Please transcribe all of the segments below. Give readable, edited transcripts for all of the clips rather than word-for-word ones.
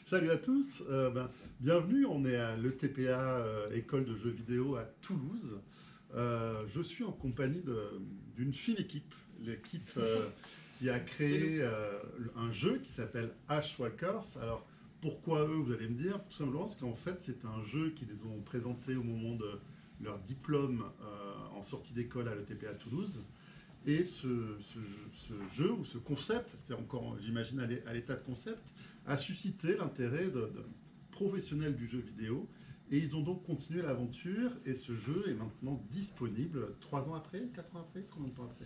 Salut à tous, bienvenue, on est à l'ETPA, École de jeux vidéo à Toulouse. Je suis en compagnie d'une fine équipe, l'équipe qui a créé un jeu qui s'appelle Ashwalkers. Alors pourquoi eux, vous allez me dire? Tout simplement parce qu'en fait c'est un jeu qu'ils ont présenté au moment de leur diplôme en sortie d'école à l'ETPA à Toulouse. Et ce jeu ou ce concept, c'était encore, j'imagine, à l'état de concept, a suscité l'intérêt de professionnels du jeu vidéo. Et ils ont donc continué l'aventure. Et ce jeu est maintenant disponible 3 ans après, 4 ans après, combien de temps après?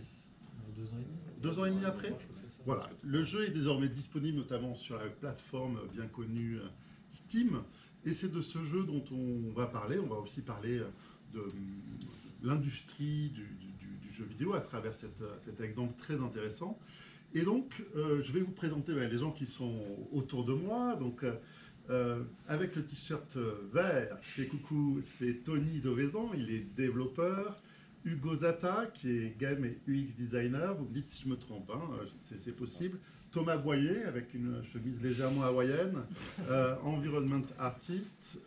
2 ans et demi. 2 ans et demi après. Voilà. Le jeu est désormais disponible notamment sur la plateforme bien connue Steam. Et c'est de ce jeu dont on va parler. On va aussi parler de l'industrie du jeu vidéo à travers cet exemple très intéressant. Et donc, je vais vous présenter les gens qui sont autour de moi. Donc, avec le t-shirt vert, je fais coucou, c'est Tony Dovezan, il est développeur. Hugo Zata, qui est game et UX designer. Vous me dites si je me trompe, hein, c'est possible. Thomas Boyer, avec une chemise légèrement hawaïenne, environment artist.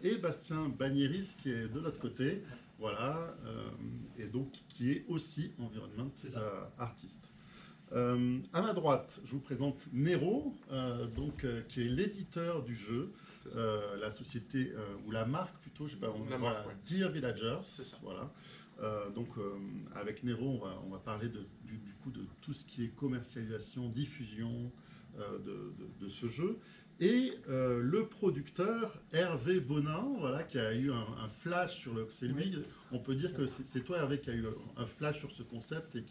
Et Bastien Bagnéris, qui est de l'autre côté. Voilà, et donc qui est aussi environment artist. À ma droite, je vous présente Nero, qui est l'éditeur du jeu, la société, ou la marque plutôt, je sais pas, voilà, ouais. Dear Villagers. C'est ça. Voilà. Avec Nero, on va parler du coup de tout ce qui est commercialisation, diffusion de ce jeu. Et le producteur Hervé Bonin, voilà, qui a eu un flash sur le... C'est lui, on peut dire que c'est toi Hervé qui a eu un flash sur ce concept et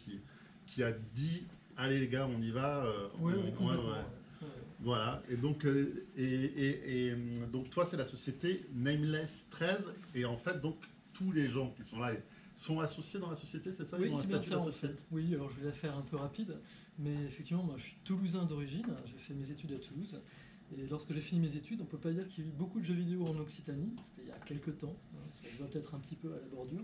qui a dit « Allez les gars, on y va ». Voilà, et donc, donc toi c'est la société Nameless 13, et en fait donc tous les gens qui sont là sont associés dans la société, c'est ça? Oui, c'est bien ça en fait. Oui, alors je vais la faire un peu rapide, mais effectivement, moi je suis toulousain d'origine, j'ai fait mes études à Toulouse, et lorsque j'ai fini mes études, on ne peut pas dire qu'il y a eu beaucoup de jeux vidéo en Occitanie, c'était il y a quelques temps, ça se voit peut-être un petit peu à la bordure.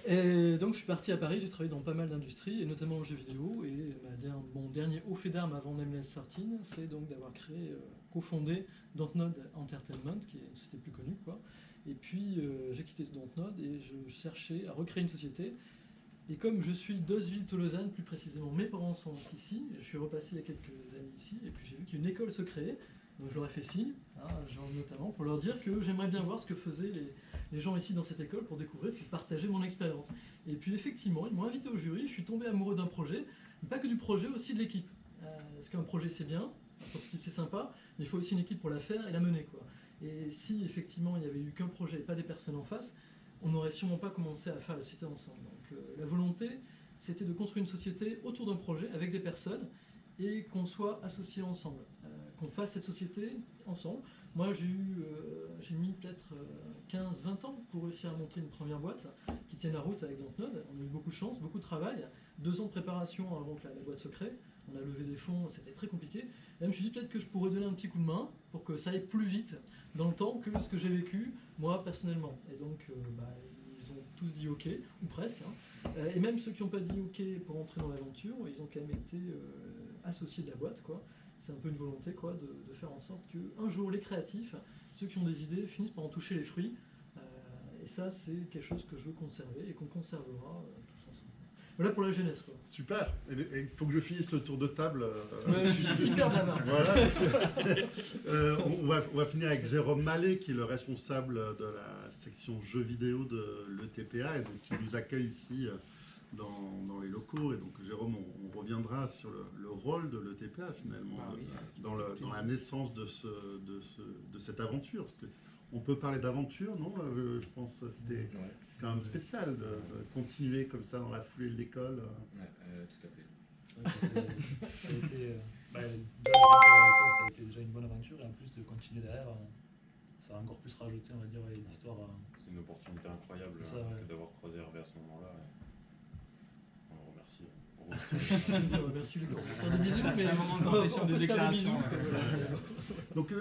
Et donc je suis parti à Paris, j'ai travaillé dans pas mal d'industries, et notamment en jeux vidéo, et mon dernier haut fait d'armes avant Nameless 13, c'est donc d'avoir créé, cofondé Dontnod Entertainment, qui est une société plus connue, quoi. Et puis j'ai quitté Dontnod et je cherchais à recréer une société. Et comme je suis d'Oseville-Tolosane, plus précisément, mes parents sont ici, je suis repassé il y a quelques années ici, et puis j'ai vu qu'une école se créait, donc je leur ai fait signe, notamment, pour leur dire que j'aimerais bien voir ce que faisaient les gens ici dans cette école pour découvrir et partager mon expérience. Et puis effectivement, ils m'ont invité au jury, je suis tombé amoureux d'un projet, mais pas que du projet, aussi de l'équipe. Parce qu'un projet c'est bien, un prototype c'est sympa, mais il faut aussi une équipe pour la faire et la mener, quoi. Et si effectivement il n'y avait eu qu'un projet et pas des personnes en face, on n'aurait sûrement pas commencé à faire la société ensemble. Donc la volonté, c'était de construire une société autour d'un projet avec des personnes et qu'on soit associés ensemble, qu'on fasse cette société ensemble. Moi j'ai mis peut-être 15-20 ans pour réussir à monter une première boîte qui tienne la route avec Dontnod. On a eu beaucoup de chance, beaucoup de travail, 2 ans de préparation avant que la boîte se crée. On a levé des fonds, c'était très compliqué. Et là, je me suis dit peut-être que je pourrais donner un petit coup de main pour que ça aille plus vite dans le temps que ce que j'ai vécu, moi, personnellement. Et donc, ils ont tous dit OK, ou presque. Hein. Et même ceux qui n'ont pas dit OK pour entrer dans l'aventure, ils ont quand même été associés de la boîte, quoi. C'est un peu une volonté, quoi, de faire en sorte qu'un jour, les créatifs, ceux qui ont des idées, finissent par en toucher les fruits. Et ça, c'est quelque chose que je veux conserver et qu'on conservera tous ensemble. Voilà pour la jeunesse, quoi. Super. Il faut que je finisse le tour de table. Hyper bavard. Voilà. On va finir avec Jérôme Mallet, qui est le responsable de la section jeux vidéo de l'ETPA, et donc qui nous accueille ici dans les locaux. Et donc Jérôme, on reviendra sur le rôle de l'ETPA finalement, dans la naissance de cette aventure. Parce que on peut parler d'aventure, non? Je pense que c'était quand même spécial de continuer comme ça dans la foulée de l'école. Tout à fait. Ça a été, ça a été déjà une bonne aventure, et en plus de continuer derrière, ça a encore plus rajouté, on va dire, l'histoire. C'est une opportunité incroyable d'avoir croisé Hervé à ce moment-là. On le remercie. Merci les gars. On va faire des bisous, mais c'est un moment de confession, de déclaration. Donc,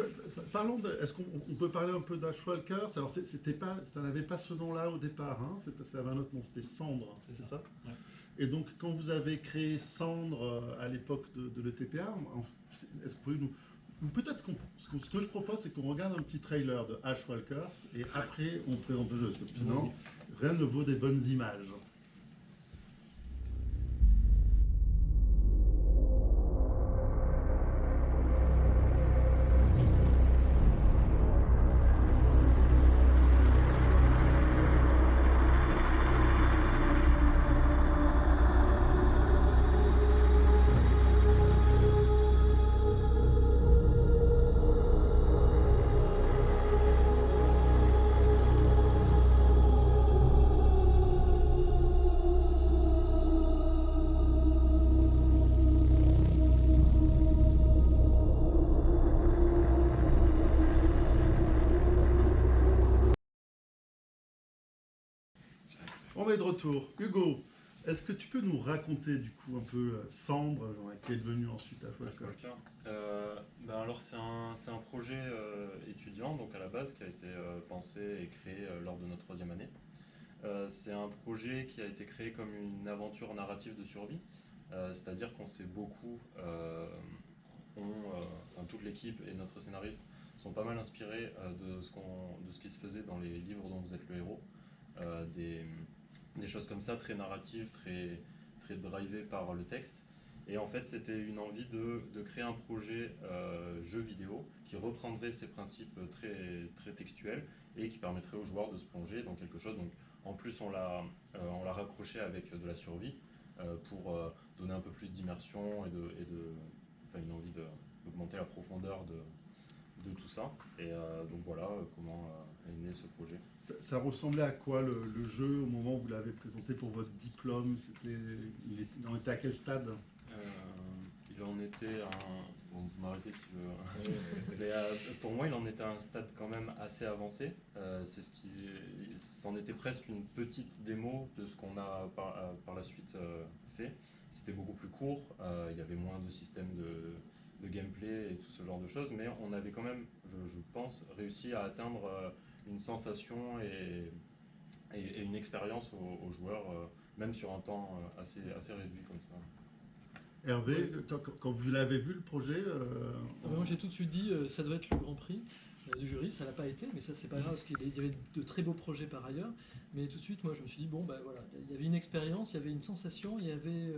parlons est-ce qu'on peut parler un peu d'Ashwalkers? Alors, ça n'avait pas ce nom-là au départ, hein, ça avait un autre nom, c'était Cendre, c'est ça? Ouais. Et donc, quand vous avez créé Cendre à l'époque de l'ETPA, est-ce que vous pouvez ou peut-être ce ce que je propose, c'est qu'on regarde un petit trailer de Ash Walkers et après on présente le jeu, parce que sinon, rien ne vaut des bonnes images. On est de retour. Hugo, est-ce que tu peux nous raconter du coup un peu Sambre, qui est devenu ensuite Ash Walkers? Alors c'est un projet étudiant donc à la base qui a été pensé et créé lors de notre 3e année. C'est un projet qui a été créé comme une aventure narrative de survie, c'est-à-dire qu'on s'est beaucoup, toute l'équipe et notre scénariste sont pas mal inspirés de ce qui se faisait dans les livres dont vous êtes le héros, des choses comme ça, très narratives, très drivées par le texte. Et en fait, c'était une envie de créer un projet jeu vidéo qui reprendrait ces principes très textuels et qui permettrait aux joueurs de se plonger dans quelque chose. Donc, en plus, on l'a raccroché avec de la survie pour donner un peu plus d'immersion et une envie d'augmenter la profondeur de tout ça. Et donc voilà comment est né ce projet. Ça ressemblait à quoi le jeu au moment où vous l'avez présenté pour votre diplôme? Il en était à quel stade? Il en était bon, vous m'arrêtez si je veux. Mais, pour moi, il en était à un stade quand même assez avancé. C'en était presque une petite démo de ce qu'on a par la suite fait. C'était beaucoup plus court, il y avait moins de systèmes de gameplay et tout ce genre de choses, mais on avait quand même, je pense, réussi à atteindre une sensation et une expérience aux joueurs, même sur un temps assez réduit comme ça. Hervé, quand vous l'avez vu le projet Moi j'ai tout de suite dit ça doit être le Grand Prix du jury, ça l'a pas été, mais ça c'est pas grave parce qu'il y avait de très beaux projets par ailleurs. Mais tout de suite moi je me suis dit bon bah voilà, il y avait une expérience, il y avait une sensation, il y avait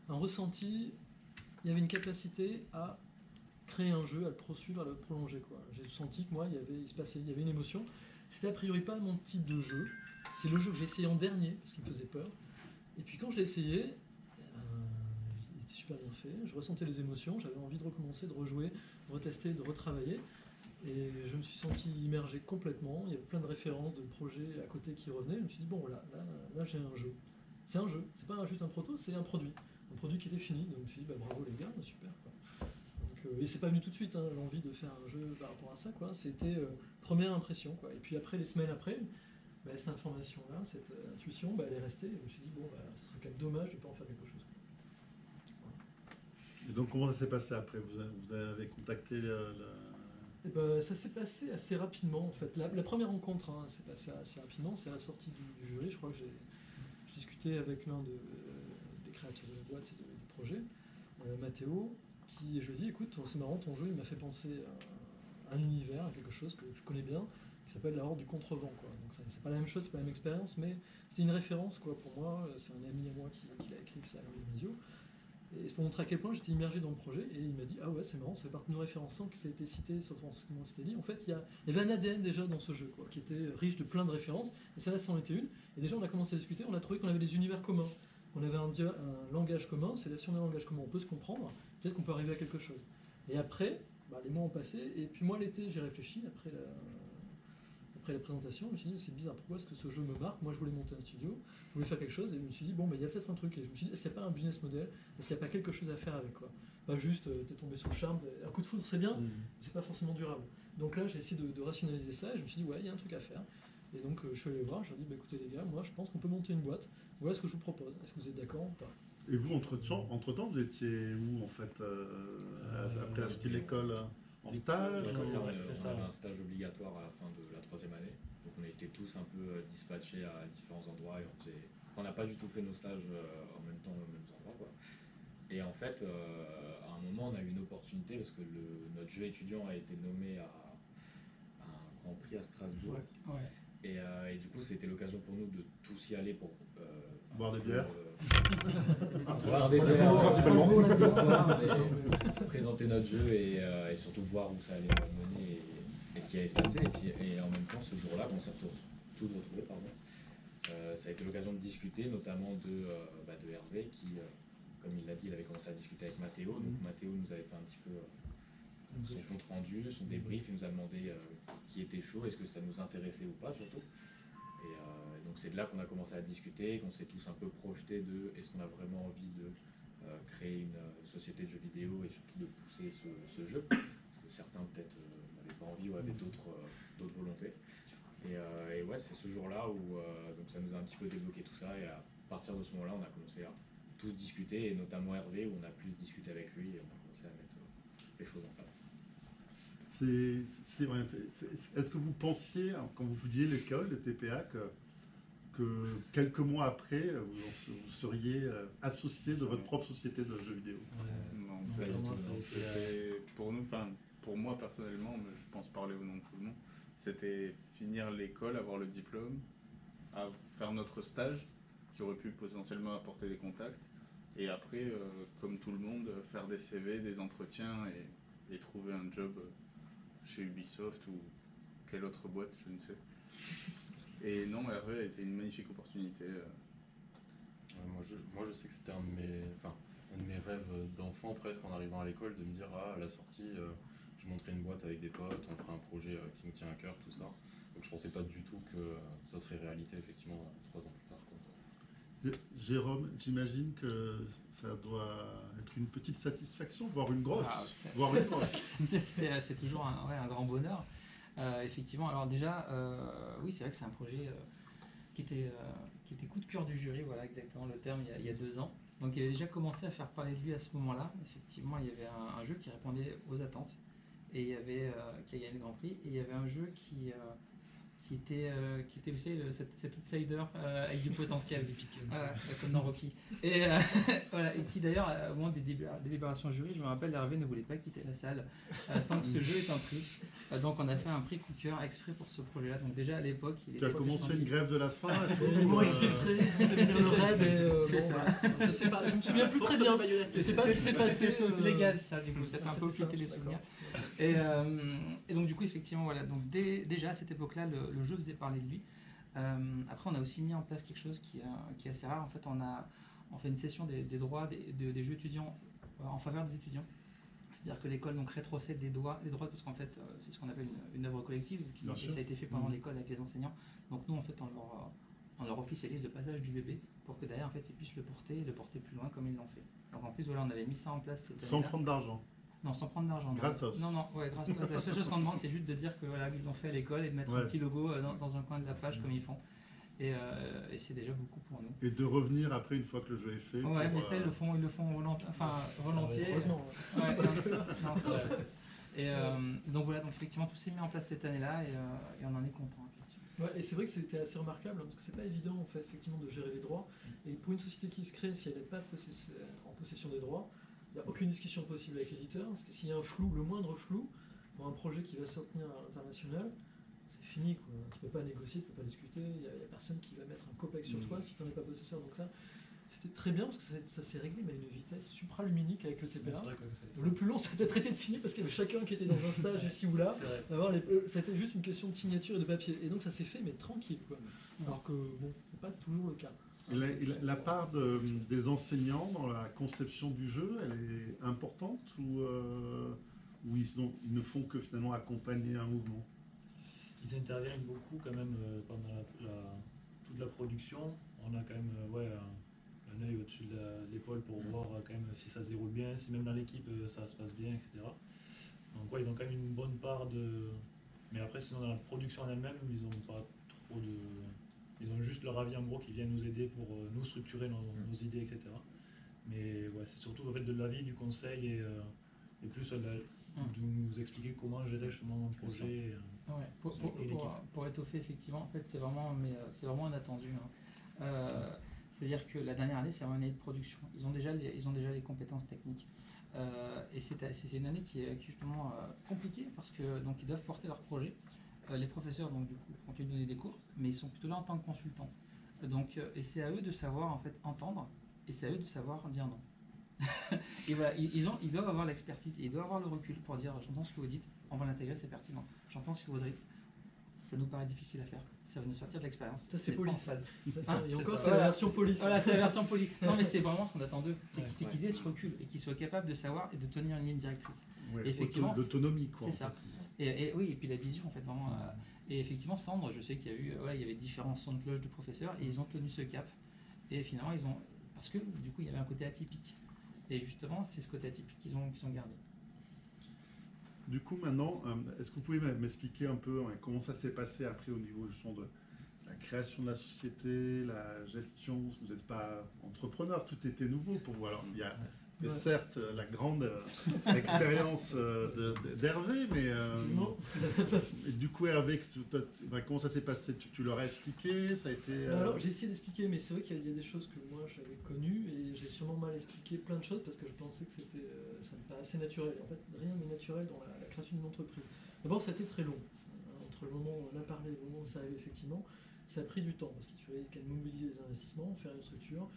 un ressenti, il y avait une capacité à créer un jeu, à le poursuivre, à le prolonger quoi. J'ai senti que moi il y avait une émotion. C'était a priori pas mon type de jeu. C'est le jeu que j'ai essayé en dernier parce qu'il me faisait peur. Et puis quand je l'ai essayé, il était super bien fait. Je ressentais les émotions, j'avais envie de recommencer, de rejouer, de retester, de retravailler. Et je me suis senti immergé complètement. Il y avait plein de références, de projets à côté qui revenaient. Je me suis dit bon voilà, là j'ai un jeu. C'est un jeu, c'est pas juste un proto, c'est un produit. Un produit qui était fini. Donc je me suis dit bah, bravo les gars, super quoi. Et c'est pas venu tout de suite, hein, l'envie de faire un jeu par rapport à ça, quoi. C'était première impression, quoi. Et puis après, les semaines après, bah, cette information-là, cette intuition, bah, elle est restée. Et je me suis dit, bon, bah, ce serait quand même dommage de ne pas en faire quelque chose. Voilà. Et donc, comment ça s'est passé après? Vous avez contacté Et bah, ça s'est passé assez rapidement, en fait. La première rencontre hein, s'est passée assez rapidement. C'est à la sortie du jury. Je crois que j'ai discuté avec l'un des créateurs de la boîte et du projet, Mathéo. Je lui ai dit, écoute, c'est marrant, ton jeu, il m'a fait penser à un univers, à quelque chose que je connais bien, qui s'appelle la Horde du Contrevent, quoi. Donc c'est pas la même chose, c'est pas la même expérience, mais c'était une référence, quoi, pour moi. C'est un ami à moi qui l'a écrit, que c'est Alain Denisio. Et c'est pour montrer à quel point j'étais immergé dans le projet, et il m'a dit, ah ouais, c'est marrant, ça fait partie de nos références sans que ça ait été cité, sauf en ce qu'on s'était dit. En fait, il y avait un ADN déjà dans ce jeu, quoi, qui était riche de plein de références, et ça, c'en était une. Et déjà, on a commencé à discuter, on a trouvé qu'on avait des univers communs. On avait un langage commun, c'est là si on a un langage commun, on peut se comprendre, peut-être qu'on peut arriver à quelque chose. Et après, bah, les mois ont passé, et puis moi l'été j'ai réfléchi, après la présentation, je me suis dit c'est bizarre, pourquoi est-ce que ce jeu me marque? Moi je voulais monter un studio, je voulais faire quelque chose, et je me suis dit bon, bah, il y a peut-être un truc, et je me suis dit est-ce qu'il n'y a pas un business model, est-ce qu'il n'y a pas quelque chose à faire avec quoi? Pas juste t'es tombé sous le charme, un coup de foudre c'est bien, mais c'est pas forcément durable. Donc là j'ai essayé de rationaliser ça, et je me suis dit ouais, il y a un truc à faire. Et donc je suis allé voir, je leur ai dit bah, écoutez les gars, moi je pense qu'on peut monter une boîte, voilà ce que je vous propose, est-ce que vous êtes d'accord ou pas? Et vous, entre-temps, vous étiez où, en fait, après la sortie de l'école? En stage? C'est ça, un stage obligatoire à la fin de la 3e année. Donc on a été tous un peu dispatchés à différents endroits et on n'a pas du tout fait nos stages en même temps aux mêmes endroits, quoi. Et en fait, à un moment, on a eu une opportunité parce que notre jeu étudiant a été nommé à un grand prix à Strasbourg. Ouais. Et du coup, c'était l'occasion pour nous de tous y aller pour Boire des bières. boire des bières, Principalement. présenter notre jeu et surtout voir où ça allait mener et ce qui allait se passer. Et en même temps, ce jour-là, on s'est tous retrouvés, pardon. Ça a été l'occasion de discuter, notamment de Hervé, qui, comme il l'a dit, il avait commencé à discuter avec Mathéo. Donc Mathéo nous avait fait un petit peu son compte rendu, son débrief, il nous a demandé qui était chaud, est-ce que ça nous intéressait ou pas surtout. Et donc c'est de là qu'on a commencé à discuter, qu'on s'est tous un peu projetés de est-ce qu'on a vraiment envie de créer une société de jeux vidéo et surtout de pousser ce jeu, parce que certains peut-être n'avaient pas envie ou avaient d'autres volontés. Et ouais, c'est ce jour-là où donc ça nous a un petit peu débloqué tout ça, et à partir de ce moment-là, on a commencé à tous discuter, et notamment Hervé, où on a plus discuté avec lui et on a commencé à mettre les choses en place. Est-ce que vous pensiez, quand vous vouliez l'école, le TPA, que quelques mois après, vous seriez associé de votre propre société de jeux vidéo? Non, Pas du tout, non. c'était pour nous, enfin pour moi personnellement, mais je pense parler au nom de tout le monde, c'était finir l'école, avoir le diplôme, à faire notre stage qui aurait pu potentiellement apporter des contacts, et après, comme tout le monde, faire des CV, des entretiens et trouver un job chez Ubisoft ou quelle autre boîte, je ne sais. Et non, Hervé a été une magnifique opportunité. Moi, je sais que c'était un de mes rêves d'enfant presque en arrivant à l'école, de me dire à la sortie, je monterai une boîte avec des potes, on fera un projet qui nous tient à cœur, tout ça. Donc je pensais pas du tout que ça serait réalité effectivement 3 ans plus tard, quoi. Jérôme, j'imagine que ça doit être une petite satisfaction, voire une grosse. C'est toujours un grand bonheur. Effectivement, alors déjà, oui, c'est vrai que c'est un projet qui était coup de cœur du jury, voilà exactement le terme, il y a 2 ans. Donc il avait déjà commencé à faire parler de lui à ce moment-là. Effectivement, il y avait un jeu qui répondait aux attentes et il y avait qui a gagné le Grand Prix, et il y avait un jeu qui était, vous savez, cet outsider avec du potentiel, comme dans Rocky. Et, voilà, et qui d'ailleurs, au moment des délibérations jury, je me rappelle, Hervé ne voulait pas quitter la salle sans que ce jeu ait un prix. Donc on a fait un prix coup de cœur exprès pour ce projet-là. Donc déjà à l'époque, il Tu as commencé une grève de la faim. Ils m'ont exfiltré, ils m'ont fait venir le rêve, C'est ça. Je sais pas, je me souviens plus très bien. Je sais pas ce qui s'est passé. C'est les gaz, ça, du coup, ça fait un peu C'était ça, occulter les d'accord. souvenirs. Et donc du coup, effectivement, voilà. Donc déjà à cette époque-là, le jeu faisait parler de lui. Après, on a aussi mis en place quelque chose qui est assez rare. En fait, on fait une cession des droits des jeux étudiants en faveur des étudiants. C'est-à-dire que l'école donc rétrocède des droits parce qu'en fait, c'est ce qu'on appelle une œuvre collective. Bien sûr. Ça a été fait pendant l'école avec les enseignants. Donc nous, en fait, on leur officialise le passage du bébé pour que derrière, en fait, ils puissent le porter plus loin comme ils l'ont fait. Donc en plus, voilà, on avait mis ça en place cette Sans année-là. prendre d'argent. Non, sans prendre d'argent. Gratos. Non, ouais, gratos. La seule chose qu'on demande, c'est juste de dire que voilà, ils l'ont fait à l'école et de mettre un petit logo dans un coin de la page comme ils font. Et c'est déjà beaucoup pour nous. Et de revenir après une fois que le jeu est fait. Ouais, pour, mais ça, ils le font volontiers. Heureusement. Ouais, non, c'est vrai. Et donc voilà, donc effectivement, tout s'est mis en place cette année-là et on en est content. Ouais, et c'est vrai que c'était assez remarquable parce que c'est pas évident en fait effectivement de gérer les droits. Et pour une société qui se crée, si elle n'est pas en possession des droits, il n'y a aucune discussion possible avec l'éditeur, parce que s'il y a un flou, le moindre flou, pour un projet qui va sortir à l'international, c'est fini, quoi. Tu peux pas négocier, tu peux pas discuter, il n'y a personne qui va mettre un copec sur toi si tu n'en es pas possesseur. Donc ça, c'était très bien parce que ça s'est réglé, mais à une vitesse supraluminique avec le TPA. C'est vrai que Le plus long, c'était traité de signer parce qu'il y avait chacun qui était dans un stage ici ou là. C'était juste une question de signature et de papier. Et donc ça s'est fait, mais tranquille, quoi. Alors que, bon, c'est pas toujours le cas. Et la part des enseignants dans la conception du jeu, elle est importante ou ils ne font que finalement accompagner un mouvement? ils interviennent beaucoup quand même pendant toute la production. On a quand même un œil au-dessus de l'épaule pour voir quand même si ça se déroule bien, si même dans l'équipe ça se passe bien, etc. Donc ouais, ils ont quand même une bonne part de... Mais après, sinon dans la production en elle-même, ils n'ont pas trop de... Ils ont juste leur avis en gros qui vient nous aider pour nous structurer nos idées, etc. Mais ouais, c'est surtout en fait, de l'avis, du conseil et plus de nous expliquer comment gérer justement un projet. Ouais, pour étoffer effectivement, en fait c'est vraiment un attendu. C'est-à-dire que la dernière année, c'est une année de production. Ils ont déjà les compétences techniques. Et c'est une année qui est justement compliquée parce que donc ils doivent porter leur projet. Les professeurs donc du coup continuent de donner des cours, mais ils sont plutôt là en tant que consultants. Donc et c'est à eux de savoir en fait entendre et c'est à eux de savoir dire non. Et voilà, ils doivent avoir l'expertise et ils doivent avoir le recul pour dire j'entends ce que vous dites, on va l'intégrer, c'est pertinent. J'entends ce que vous dites, ça nous paraît difficile à faire. Ça va nous sortir de l'expérience. Ça, c'est pas poli. en phase. Et encore, ça. c'est la version police. Voilà, c'est la version polie. Non, mais c'est vraiment ce qu'on attend d'eux. C'est Ouais, qu'ils aient ce recul et qu'ils soient capables de savoir et de tenir une ligne directrice. Ouais, Et effectivement, l'autonomie, quoi. c'est en ça. fait. Et oui, et puis la vision, en fait, vraiment. Et effectivement, Sandre, je sais qu'il y a eu, il y avait différents sons de cloche de professeurs et ils ont tenu ce cap. Et finalement, parce que du coup, il y avait un côté atypique. Et justement, c'est ce côté atypique qu'ils ont gardé. Du coup, maintenant, est-ce que vous pouvez m'expliquer un peu comment ça s'est passé après au niveau justement de la création de la société, la gestion? Vous n'êtes pas entrepreneur, tout était nouveau pour vous. Alors, il y a certes la grande expérience d'Hervé, mais et du coup, Hervé, comment ça s'est passé? Tu leur as expliqué? Ça a été. Alors, j'ai essayé d'expliquer, mais c'est vrai qu'il y a des choses que moi j'avais connues et j'ai sûrement mal expliqué plein de choses parce que je pensais que ça me paraissait naturel. En fait, rien n'est naturel dans la création d'une entreprise. D'abord, ça a été très long. Entre le moment où on a parlé et le moment où ça arrivait effectivement, ça a pris du temps parce qu'il fallait qu'elle mobilise les investissements, faire une structure,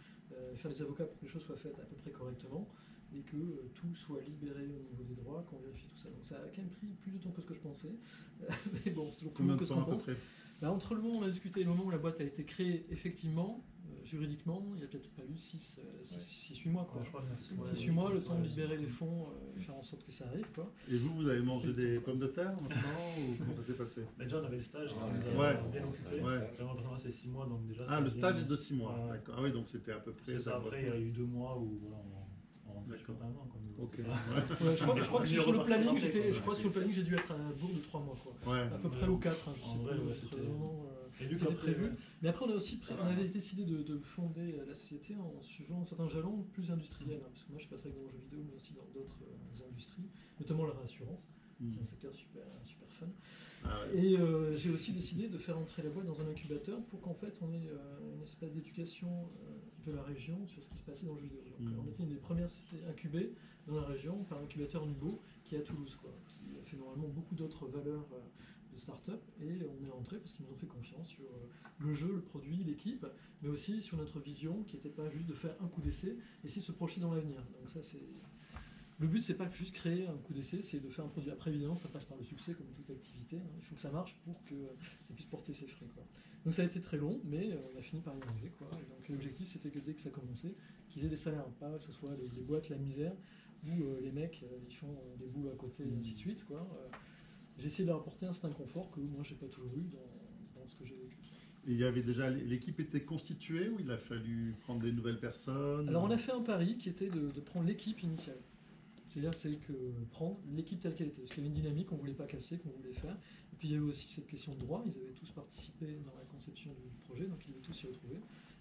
faire les avocats pour que les choses soient faites à peu près correctement et que tout soit libéré au niveau des droits, qu'on vérifie tout ça. Donc ça a quand même pris plus de temps que ce que je pensais. Mais bon, c'est toujours plus long que ce qu'on pense. Entre le moment où on a discuté et le moment où la boîte a été créée, effectivement, juridiquement, il n'y a peut-être pas eu 6-8 mois. Quoi. Ouais, je crois bien. 6-8 mois, le temps de libérer les fonds, faire en sorte que ça arrive. Quoi. Et vous avez mangé des pommes de terre maintenant ou comment ça s'est passé? Mais déjà, on avait le stage, Ah, on nous ouais. a bien occupé. Ouais. Vraiment, c'est 6 mois, donc déjà. Ah, ça le a stage bien- est de 6 mois, Ouais. d'accord. Ah oui, donc c'était à peu près. C'est ça, après, il y a eu 2 mois où voilà, on rentrait D'accord. spontanément. Ok. C'était pas- Ouais, je crois que mieux sur le repartir planning, après, sur le planning, j'ai dû être à bout de 3 mois. Quoi. Ouais. À peu près aux 4, je En sais vrai, pas, ouais, c'était c'était- vraiment. Et vu C'était qu'après, prévu. ouais. Mais après, on a aussi on avait décidé de fonder la société en suivant certains jalons plus industriels. Parce que moi, je suis pas très dans le jeu vidéo, mais aussi dans d'autres industries, notamment la réassurance, qui est un secteur super fun. Ah ouais. Et j'ai aussi décidé de faire entrer la boîte dans un incubateur pour qu'en fait, on ait une espèce d'éducation de la région sur ce qui se passait dans le jeu vidéo. Donc, on était une des premières sociétés incubées dans la région par l'incubateur Nubo, qui est à Toulouse, quoi, qui fait normalement beaucoup d'autres valeurs de start-up, et on est rentré parce qu'ils nous ont fait confiance sur le jeu, le produit, l'équipe, mais aussi sur notre vision qui n'était pas juste de faire un coup d'essai, et essayer de se projeter dans l'avenir. Donc ça, c'est... Le but, c'est pas juste créer un coup d'essai, c'est de faire un produit. Après, évidemment, ça passe par le succès, comme toute activité. Il faut que ça marche pour que ça puisse porter ses fruits. Quoi. Donc ça a été très long, mais on a fini par y arriver. Quoi. Et donc l'objectif, c'était que dès que ça commençait, qu'ils aient des salaires, pas que ce soit les boîtes, la misère, ou les mecs, ils font des boulots à côté, et ainsi de suite. Quoi. J'ai essayé de leur apporter un certain confort que moi, j'ai pas toujours eu dans ce que j'ai vécu. Et il y avait déjà l'équipe était constituée ou il a fallu prendre des nouvelles personnes? Alors on a fait un pari qui était de prendre l'équipe initiale. C'est-à-dire que prendre l'équipe telle qu'elle était. Parce qu'il y avait une dynamique qu'on ne voulait pas casser, qu'on voulait faire. Et puis il y avait aussi cette question de droit. Ils avaient tous participé dans la conception du projet, donc ils devaient tous s'y retrouver.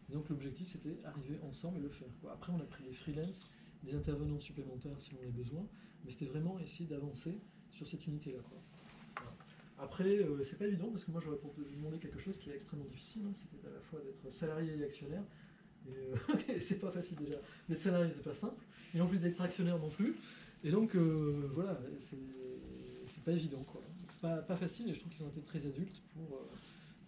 Et donc l'objectif, c'était arriver ensemble et le faire. Quoi. Après, on a pris des freelances, des intervenants supplémentaires si on avait besoin. Mais c'était vraiment essayer d'avancer sur cette unité-là. Quoi. Voilà. Après, c'est pas évident parce que moi, j'aurais demandé quelque chose qui est extrêmement difficile. Hein. C'était à la fois d'être salarié et actionnaire. Et c'est pas facile déjà. D'être salarié, c'est pas simple. Et en plus d'être actionnaire non plus. Et donc, voilà, c'est pas évident, quoi. C'est pas facile, et je trouve qu'ils ont été très adultes pour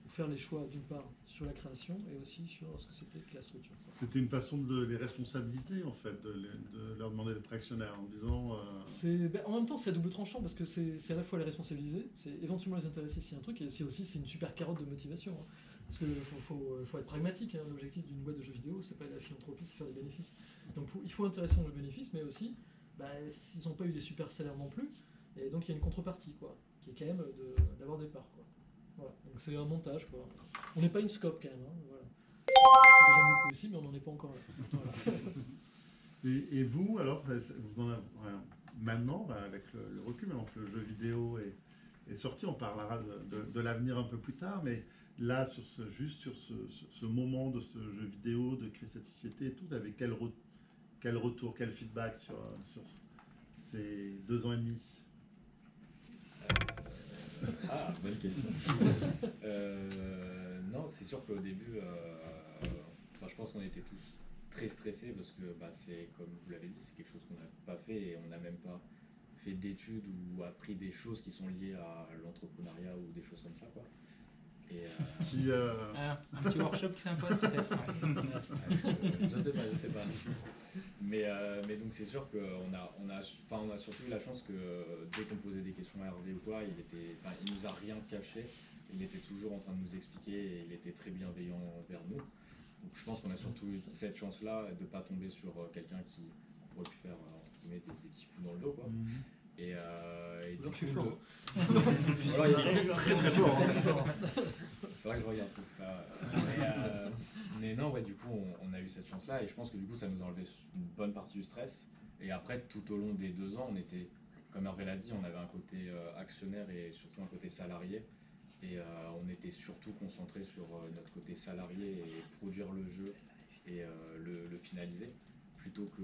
faire les choix, d'une part, sur la création, et aussi sur ce que c'était que la structure. Quoi. C'était une façon de les responsabiliser, en fait, de leur demander d'être actionnaires, en disant... En même temps, c'est à double tranchant, parce que c'est à la fois les responsabiliser, c'est éventuellement les intéresser s'il y a un truc, et aussi, c'est une super carotte de motivation. Hein. Parce qu'il faut être pragmatique, hein. L'objectif d'une boîte de jeux vidéo, c'est pas la philanthropie, c'est faire des bénéfices. Donc il faut intéresser aux bénéfices, mais aussi, s'ils n'ont pas eu des super salaires non plus, et donc il y a une contrepartie, quoi, qui est quand même d'avoir des parts. Quoi. Voilà. Donc c'est un montage. Quoi. On n'est pas une scope quand même. Hein. Voilà. Déjà beaucoup aussi, mais on n'en est pas encore là. Voilà. Et vous, alors, vous en avez, maintenant, avec le recul, maintenant que le jeu vidéo est sorti, on parlera de l'avenir un peu plus tard, mais là, sur ce moment de ce jeu vidéo, de créer cette société et tout, vous avez quel retour, quel feedback sur ces 2 ans et demi? Bonne question. Non, c'est sûr qu'au début, enfin, je pense qu'on était tous très stressés parce que c'est, comme vous l'avez dit, c'est quelque chose qu'on n'a pas fait et on n'a même pas fait d'études ou appris des choses qui sont liées à l'entrepreneuriat ou des choses comme ça, quoi. Et Un petit workshop qui s'impose peut-être. Ouais. je sais pas. Mais donc c'est sûr qu'on a surtout eu la chance que dès qu'on posait des questions à Hervé ou quoi, il nous a rien caché. Il était toujours en train de nous expliquer et il était très bienveillant envers nous. Donc je pense qu'on a surtout eu cette chance-là de ne pas tomber sur quelqu'un qui aurait pu faire entre guillemets, des petits coups dans le dos, quoi. Et Alors, du je suis coup, fort. Alors, il est Très très fort. faudrait que je regarde tout ça. Mais non, ouais, du coup, on a eu cette chance-là et je pense que du coup, ça nous a enlevé une bonne partie du stress. Et après, tout au long des 2 ans, on était, comme Hervé l'a dit, on avait un côté actionnaire et surtout un côté salarié. Et on était surtout concentré sur notre côté salarié et produire le jeu et le finaliser. Plutôt que.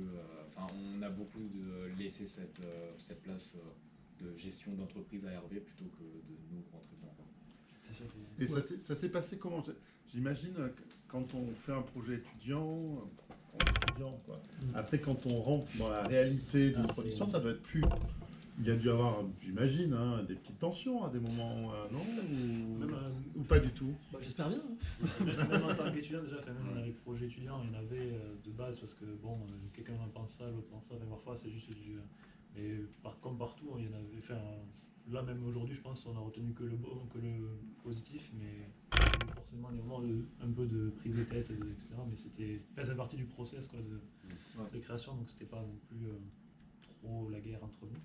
On a beaucoup laissé cette place de gestion d'entreprise à Hervé plutôt que de nous rentrer dedans, quoi. C'est sûr que- Et ça s'est passé comment? J'imagine quand on fait un projet étudiant, quoi. Après, quand on rentre dans la réalité d'une production, ça doit être plus. Il y a dû avoir, j'imagine, des petites tensions à des moments, non? Même, Ou pas du tout? Bah, j'espère bien. Hein. même en tant qu'étudiant, déjà, même dans les projets étudiants, il y en avait de base parce que bon, quelqu'un en pense ça, l'autre pense ça, parfois c'est juste du. Mais comme partout, il y en avait. Là, même aujourd'hui, je pense qu'on a retenu que le bon, que le positif, mais il y avait forcément des moments un peu de prise de tête, etc. Mais ça faisait partie du process quoi, de création, donc c'était pas non plus trop la guerre entre nous.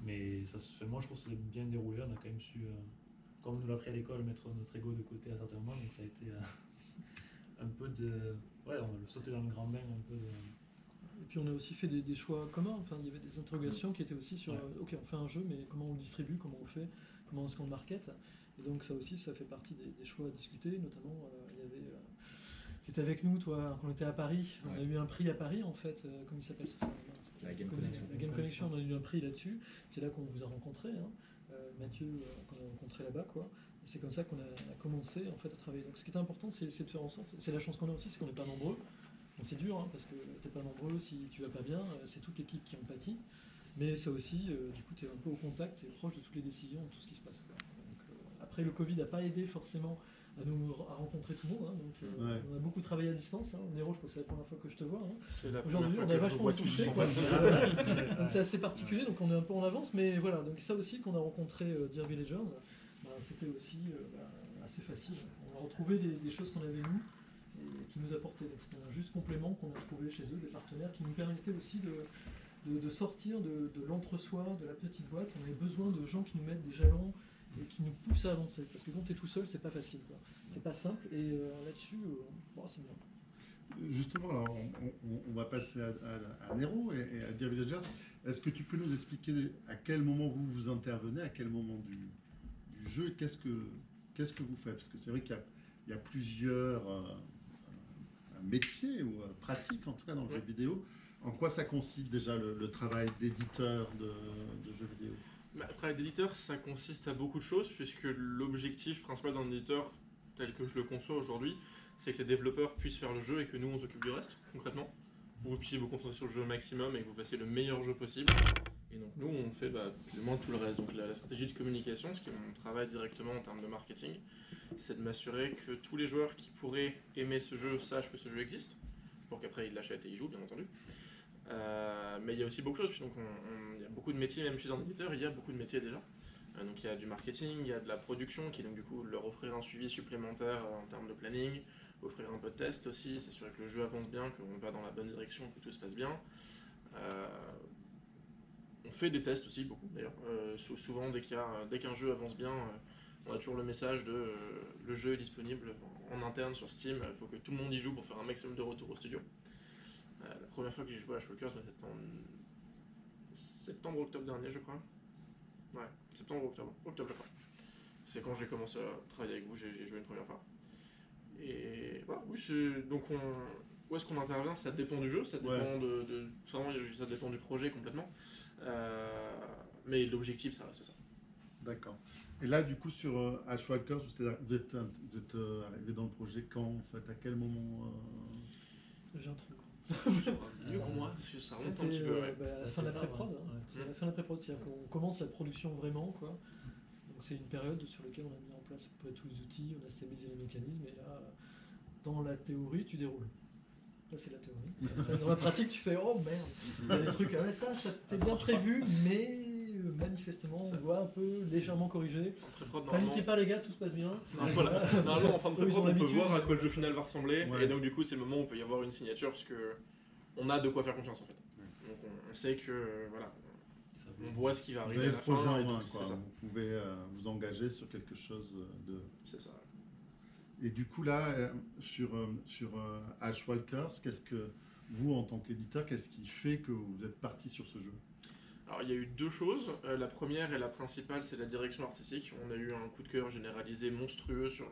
Mais ça se fait, moi je trouve que ça s'est bien déroulé, on a quand même su, comme on nous l'a pris à l'école, mettre notre ego de côté à certains moments, donc ça a été un peu de. Ouais, on a sauté dans le grand bain un peu de. Et puis on a aussi fait des choix communs. Enfin, il y avait des interrogations qui étaient aussi sur Ouais. ok, on fait un jeu, mais comment on le distribue, comment on le fait, comment est-ce qu'on le market. Et donc ça aussi, ça fait partie des choix à discuter. Notamment, il y avait. Tu étais avec nous, toi, quand on était à Paris. On a Ouais. eu un prix à Paris, en fait. Comment il s'appelle ça? La Game connu. Connection. La Game Connection, on a eu un prix là-dessus. C'est là qu'on vous a rencontré, Mathieu, qu'on a rencontré là-bas, quoi. Et c'est comme ça qu'on a commencé en fait à travailler. Donc ce qui est important, c'est de faire en sorte. C'est la chance qu'on a aussi, c'est qu'on n'est pas nombreux. Bon, c'est dur, parce que t'es pas nombreux, si tu vas pas bien, c'est toute l'équipe qui en pâtit. Mais ça aussi, du coup, tu es un peu au contact, tu es proche de toutes les décisions, de tout ce qui se passe, quoi. Donc, après, le Covid n'a pas aidé forcément à rencontrer tout le monde. Donc, Ouais. on a beaucoup travaillé à distance. Nero, je crois que c'est la première fois que je te vois. C'est la Aujourd'hui, première on fois a que je vachement vois tous. discuté, En quoi. fait. Donc c'est assez particulier, donc on est un peu en avance, mais voilà. Donc ça aussi, qu'on a rencontré Dear Villagers, c'était aussi assez facile. On a retrouvé des choses qu'on avait nous et qui nous apportaient. Donc c'était un juste complément qu'on a trouvé chez eux, des partenaires qui nous permettaient aussi de sortir de l'entre-soi, de la petite boîte. On avait besoin de gens qui nous mettent des jalons et qui nous poussent à avancer. Parce que quand tu es tout seul, c'est pas facile, quoi. C'est pas simple, et là-dessus, c'est bien. Justement, alors, on va passer à Nero et à Dear Villagers. Est-ce que tu peux nous expliquer à quel moment vous intervenez, à quel moment du jeu, qu'est-ce que vous faites? Parce que c'est vrai qu'il y a plusieurs métiers ou pratiques, en tout cas dans le jeu vidéo. En quoi ça consiste déjà le travail d'éditeur de jeux vidéo? Le travail d'éditeur, ça consiste à beaucoup de choses, puisque l'objectif principal d'un éditeur, tel que je le conçois aujourd'hui, c'est que les développeurs puissent faire le jeu et que nous on s'occupe du reste, concrètement. Vous puissiez vous concentrer sur le jeu au maximum et que vous fassiez le meilleur jeu possible. Et donc nous on fait plus ou moins tout le reste. Donc la stratégie de communication, ce qui est mon travail directement en termes de marketing, c'est de m'assurer que tous les joueurs qui pourraient aimer ce jeu sachent que ce jeu existe, pour qu'après ils l'achètent et ils jouent bien entendu. Mais il y a aussi beaucoup de choses, donc il y a beaucoup de métiers, même chez un éditeur, il y a beaucoup de métiers déjà. Donc il y a du marketing, il y a de la production, qui donc du coup leur offrir un suivi supplémentaire en termes de planning, offrir un peu de test aussi, s'assurer que le jeu avance bien, qu'on va dans la bonne direction, que tout se passe bien. On fait des tests aussi, beaucoup d'ailleurs. Souvent dès qu'un jeu avance bien, on a toujours le message de le jeu est disponible en interne sur Steam, il faut que tout le monde y joue pour faire un maximum de retours au studio. La première fois que j'ai joué à Shulkers, c'était en septembre-octobre dernier, je crois. Ouais, septembre-octobre, octobre je crois. C'est quand j'ai commencé à travailler avec vous, j'ai joué une première fois. Et voilà, oui, donc où est-ce qu'on intervient? Ça dépend du jeu, ça dépend ça dépend du projet complètement. Mais l'objectif, ça reste ça. D'accord. Et là, du coup, sur Ashwalkers, vous êtes arrivé dans le projet quand, en fait? À quel moment J'ai un trou. Mieux que moi, parce que ça remonte un C'était petit peu. Ouais. à la C'était fin de la assez tard, pré-prod. hein. Hein. Ouais. C'est à la fin de la pré-prod, c'est-à-dire qu'on commence la production vraiment, quoi. Donc c'est une période sur laquelle on a mis en place à peu près tous les outils, on a stabilisé les mécanismes, et là, dans la théorie, tu déroules. Là, c'est la théorie. Après, dans la pratique, tu fais oh merde, il y a des trucs, ah ouais, ça t'es bien prévu, mais manifestement, on doit un peu légèrement corriger. En pré-prod, normalement. Paniquez pas, les gars, tout se passe bien. Voilà. Normalement, en fin de Eux, ils ont pré-prod, on peut l'habitude, voir à mais- quoi le jeu final va ressembler, Ouais. et donc du coup, c'est le moment où il peut y avoir une signature, parce que on a de quoi faire confiance en fait. Donc on sait que voilà, Ça on vaut- voit ce qui va Vous arriver avez à le la projet fin, en et main, donc quoi. c'est ça. Vous pouvez vous engager sur quelque chose de... C'est ça. Et du coup, là, sur Ashwalkers, qu'est-ce que vous, en tant qu'éditeur, qu'est-ce qui fait que vous êtes parti sur ce jeu? Alors il y a eu deux choses. La première et la principale, c'est la direction artistique. On a eu un coup de cœur généralisé monstrueux sur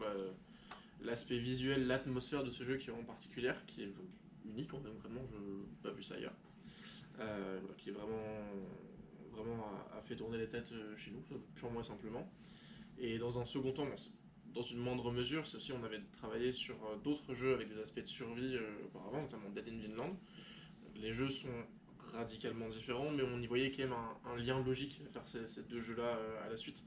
l'aspect visuel, l'atmosphère de ce jeu qui est vraiment particulière, qui est unique, vraiment, je n'ai pas vu ça ailleurs. Voilà, qui est vraiment a fait tourner les têtes chez nous, purement et simplement. Et dans un second temps, dans une moindre mesure, c'est aussi on avait travaillé sur d'autres jeux avec des aspects de survie auparavant, notamment Dead in Vinland. Les jeux sont radicalement différents, mais on y voyait quand même un lien logique à faire ces deux jeux-là à la suite,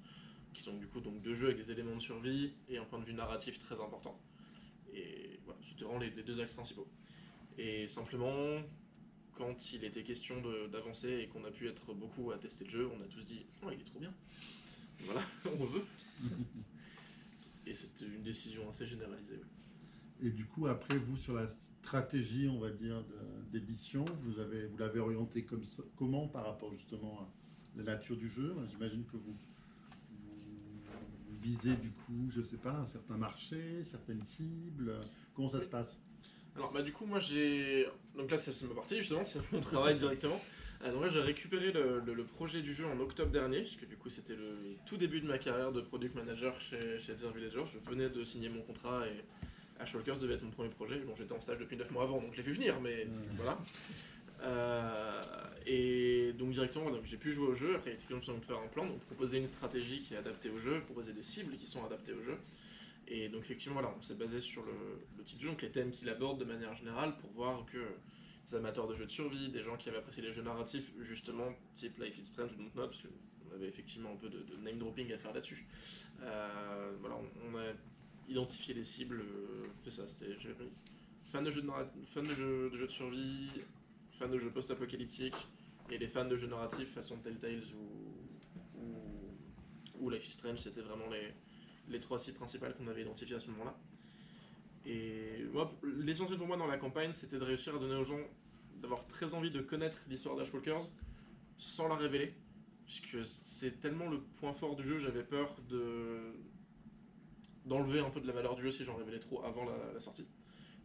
qui sont du coup donc deux jeux avec des éléments de survie et un point de vue narratif très important. Et voilà, c'était vraiment les deux axes principaux. Et simplement, quand il était question d'avancer et qu'on a pu être beaucoup à tester le jeu, on a tous dit « Oh, il est trop bien !» Voilà, on veut. Et c'était une décision assez généralisée. Oui. Et du coup, après, vous, sur la stratégie, on va dire, d'édition, vous l'avez orienté comment par rapport justement à la nature du jeu? J'imagine que vous visez du coup, je sais pas, un certain marché, certaines cibles. Comment ça se passe? Alors du coup moi donc là c'est ma partie justement, c'est mon travail directement. Donc là j'ai récupéré le projet du jeu en octobre dernier, puisque du coup c'était le tout début de ma carrière de product manager chez Dear Villagers. Je venais de signer mon contrat et Ashwalkers devait être mon premier projet. Bon, j'étais en stage depuis 9 mois avant, donc je l'ai vu venir, mais voilà. Et donc directement, donc, j'ai pu jouer au jeu. Après, il était question de faire un plan, donc proposer une stratégie qui est adaptée au jeu, proposer des cibles qui sont adaptées au jeu. Et donc effectivement, voilà, on s'est basé sur le titre jeu, donc les thèmes qu'il aborde de manière générale, pour voir que les amateurs de jeux de survie, des gens qui avaient apprécié les jeux narratifs, justement, type Life is Strange ou Dontnod, parce qu'on avait effectivement un peu de name dropping à faire là-dessus. Voilà, on a identifié les cibles, c'est ça, c'était fans de jeux de jeux de survie, fans de jeux post-apocalyptiques, et les fans de jeux narratifs façon Telltales ou Life is Strange, c'était vraiment les trois cibles principales qu'on avait identifiées à ce moment-là. Et moi, l'essentiel pour moi dans la campagne, c'était de réussir à donner aux gens, d'avoir très envie de connaître l'histoire d'Ashwalkers sans la révéler, puisque c'est tellement le point fort du jeu, j'avais peur d'enlever un peu de la valeur du jeu si j'en révélais trop avant la sortie.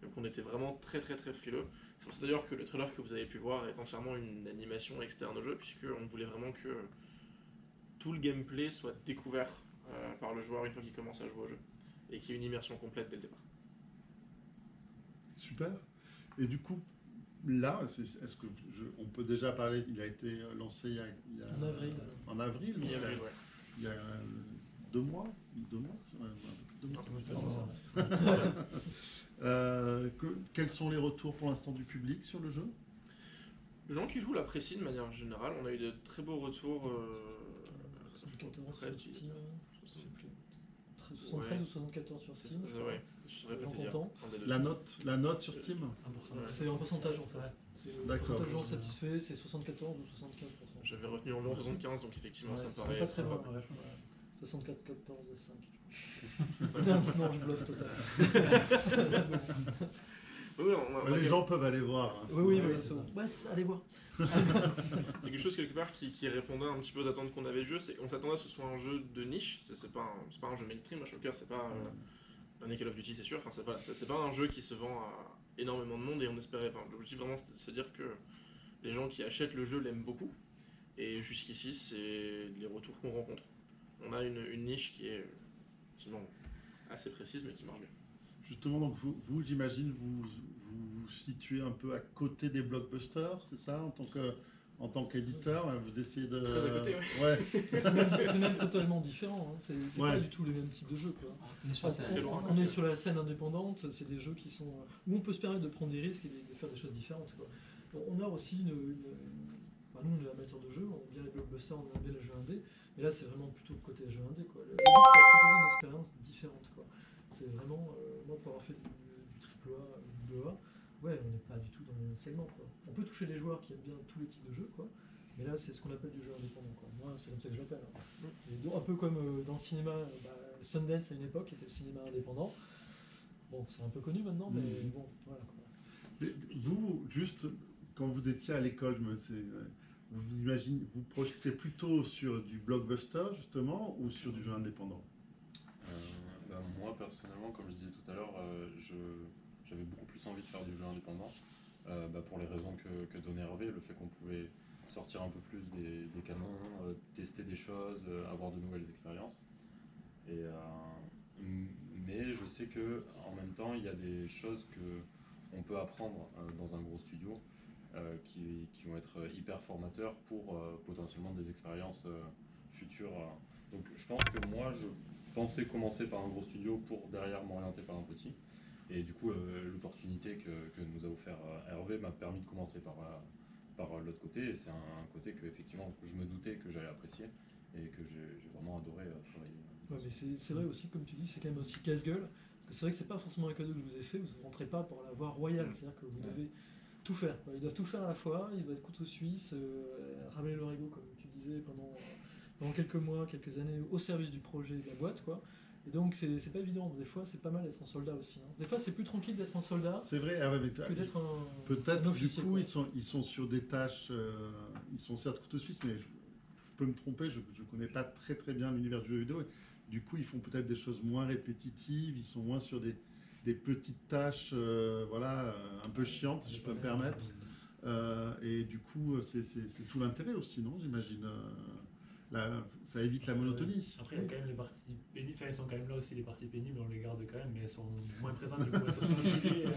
Donc on était vraiment très frileux. C'est pour ça d'ailleurs que le trailer que vous avez pu voir est entièrement une animation externe au jeu, puisqu'on voulait vraiment que tout le gameplay soit découvert par le joueur une fois qu'il commence à jouer au jeu, et qu'il y ait une immersion complète dès le départ. Super. Et du coup, là, est-ce que on peut déjà parler? Il a été lancé il y a En avril. En avril, donc Mi-avril, ouais. il y a 2 mois, ouais, un peu plus de 2 mois. Un peu plus, c'est ça. Quels sont les retours pour l'instant du public sur le jeu? Les gens qui jouent l'apprécient de manière générale. On a eu de très beaux retours. 74 13, sur Steam. 73 Ouais. ou 74 sur C'est Steam. ça, ouais. Je saurais pas te dire. Content. Un des deux. La note sur Steam? 1%. C'est un pourcentage en fait. C'est ça. D'accord. Pourcentage de gens satisfaits, c'est 74 ou 75%. J'avais retenu environ 75, donc effectivement ça me c'est paraît. pas très loin. Ouais, je pense. 74, 14 et 5. non, je bluffe total. Oui, Les gens peuvent aller voir. Hein, Oui, Ouais, oui, c'est ouais, allez voir. c'est quelque chose quelque part qui répondait un petit peu aux attentes qu'on avait du jeu. On s'attendait à ce que ce soit un jeu de niche. C'est pas un jeu mainstream. Ashwalkers, c'est pas un Call of Duty, c'est sûr. Enfin, c'est pas un jeu qui se vend à énormément de monde, et on espérait. Enfin, l'objectif vraiment, c'était de se dire que les gens qui achètent le jeu l'aiment beaucoup. Et jusqu'ici, c'est les retours qu'on rencontre. On a une niche qui est sinon assez précise, mais qui marche bien. Justement, donc vous j'imagine, vous situez un peu à côté des blockbusters, c'est ça, en tant qu'éditeur, vous essayez de... Très à côté, ouais. C'est même totalement différent. Hein. C'est Ouais. pas du tout le même type de jeu. Quoi. On est sur la scène. très loin. On est sur la scène indépendante. C'est des jeux qui sont où on peut se permettre de prendre des risques et de faire des choses différentes. Quoi. On a aussi enfin, nous, on est amateurs de jeux. On aime bien les blockbusters, on aime bien les jeux indés. Mais là, c'est vraiment plutôt le côté jeu indé. Quoi. Le but, c'est de proposer une expérience différente. Quoi. C'est vraiment moi pour avoir fait du AAA, du AA. Ouais, on n'est pas du tout dans le même segment. Quoi. On peut toucher les joueurs qui aiment bien tous les types de jeux, quoi. Mais là, c'est ce qu'on appelle du jeu indépendant. Quoi. Moi, c'est comme ça que je l'appelle. Hein. Et donc, un peu comme dans le cinéma, Sundance à une époque était le cinéma indépendant. Bon, c'est un peu connu maintenant, mais bon, voilà. Quoi. Et vous, juste quand vous étiez à l'école, vous imaginez, vous projetez plutôt sur du blockbuster justement ou sur du jeu indépendant? Moi personnellement, comme je disais tout à l'heure, j'avais beaucoup plus envie de faire du jeu indépendant pour les raisons que donnait Hervé, le fait qu'on pouvait sortir un peu plus des canons, tester des choses, avoir de nouvelles expériences. Mais je sais que en même temps, il y a des choses que on peut apprendre dans un gros studio qui vont être hyper formateurs pour potentiellement des expériences futures. Donc je pense que moi, je pensais commencer par un gros studio pour derrière m'orienter par un petit. Et du coup, l'opportunité que nous a offert Hervé m'a permis de commencer par l'autre côté. Et c'est un côté que effectivement que je me doutais que j'allais apprécier et que j'ai vraiment adoré travailler. Ouais, mais c'est vrai aussi, comme tu dis, c'est quand même aussi casse-gueule. Parce que c'est vrai que c'est pas forcément un cadeau que je vous ai fait, vous ne rentrez pas pour la voie royale. C'est-à-dire que vous devez tout faire. Ils doivent tout faire à la fois, ils doivent être couteau suisse, ramener l'origo, comme tu disais, pendant quelques mois, quelques années, au service du projet de la boîte, quoi. Et donc c'est pas évident, des fois c'est pas mal d'être en soldat aussi. Hein. Des fois c'est plus tranquille d'être en soldat C'est vrai, mais que d'être un peut-être officier, du coup quoi. ils sont sur des tâches, ils sont certes couteau suisse, mais je peux me tromper, je connais pas très très bien l'univers du jeu vidéo. Et du coup ils font peut-être des choses moins répétitives, ils sont moins sur des petites tâches, un peu chiantes si je peux me permettre. Et du coup c'est tout l'intérêt aussi, non, j'imagine. Ça évite la monotonie. Après, il y a quand même les parties pénibles. Enfin, elles sont quand même là aussi, les parties pénibles, on les garde quand même, mais elles sont moins présentes. Du coup, elles sont diluées.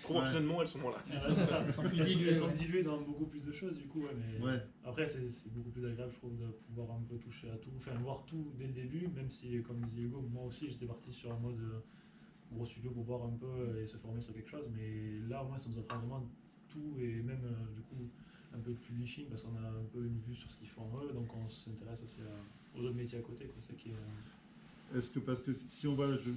Proportionnellement, elles sont moins là. C'est ça. Elles sont diluées dans beaucoup plus de choses, du coup. Mais Ouais. après, c'est beaucoup plus agréable, je trouve, de pouvoir un peu toucher à tout. Enfin, voir tout dès le début, même si, comme disait Hugo, moi aussi, j'étais parti sur un mode gros studio pour voir un peu et se former sur quelque chose. Mais là, au moins, ça nous apprend vraiment tout et même, du coup, un peu de publishing parce qu'on a un peu une vue sur ce qu'ils font eux, donc on s'intéresse aussi aux autres métiers à côté, quoi. C'est qui est... Est-ce que parce que si on va, je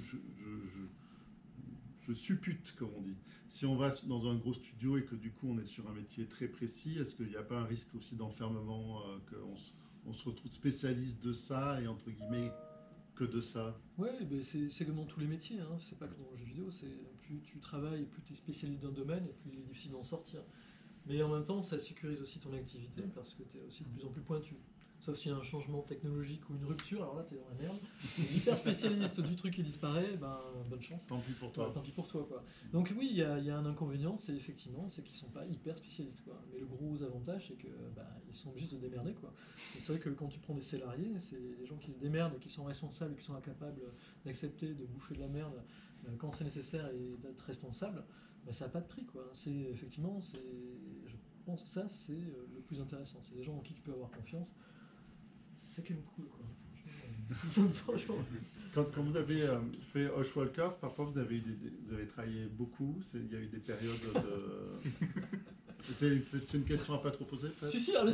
suppute comme on dit, si on va dans un gros studio et que du coup on est sur un métier très précis, est-ce qu'il n'y a pas un risque aussi d'enfermement, qu'on se retrouve spécialiste de ça et entre guillemets que de ça? Ouais, ben c'est comme dans tous les métiers, hein. C'est pas que dans le jeu vidéo, c'est plus tu travailles, plus tu es spécialiste d'un domaine et plus il est difficile d'en sortir. Mais en même temps, ça sécurise aussi ton activité parce que tu es aussi de plus en plus pointu. Sauf s'il y a un changement technologique ou une rupture, alors là, tu es dans la merde. L'hyper spécialiste du truc qui disparaît, ben, bonne chance. Tant pis pour toi. Ouais, tant pis pour toi, quoi. Donc oui, il y a un inconvénient, c'est effectivement, c'est qu'ils sont pas hyper spécialistes, quoi. Mais le gros avantage, c'est que ils sont obligés de se démerder, quoi. Et c'est vrai que quand tu prends des salariés, c'est des gens qui se démerdent et qui sont responsables et qui sont incapables d'accepter de bouffer de la merde quand c'est nécessaire et d'être responsable. Ça n'a pas de prix, quoi. Effectivement, je pense que ça, c'est le plus intéressant. C'est des gens en qui tu peux avoir confiance. C'est quand même cool, quoi. Franchement. Quand vous avez fait Oshwalkers, parfois vous avez travaillé beaucoup. Il y a eu des périodes de. C'est une question à pas trop poser, peut-être. Si, non, mais.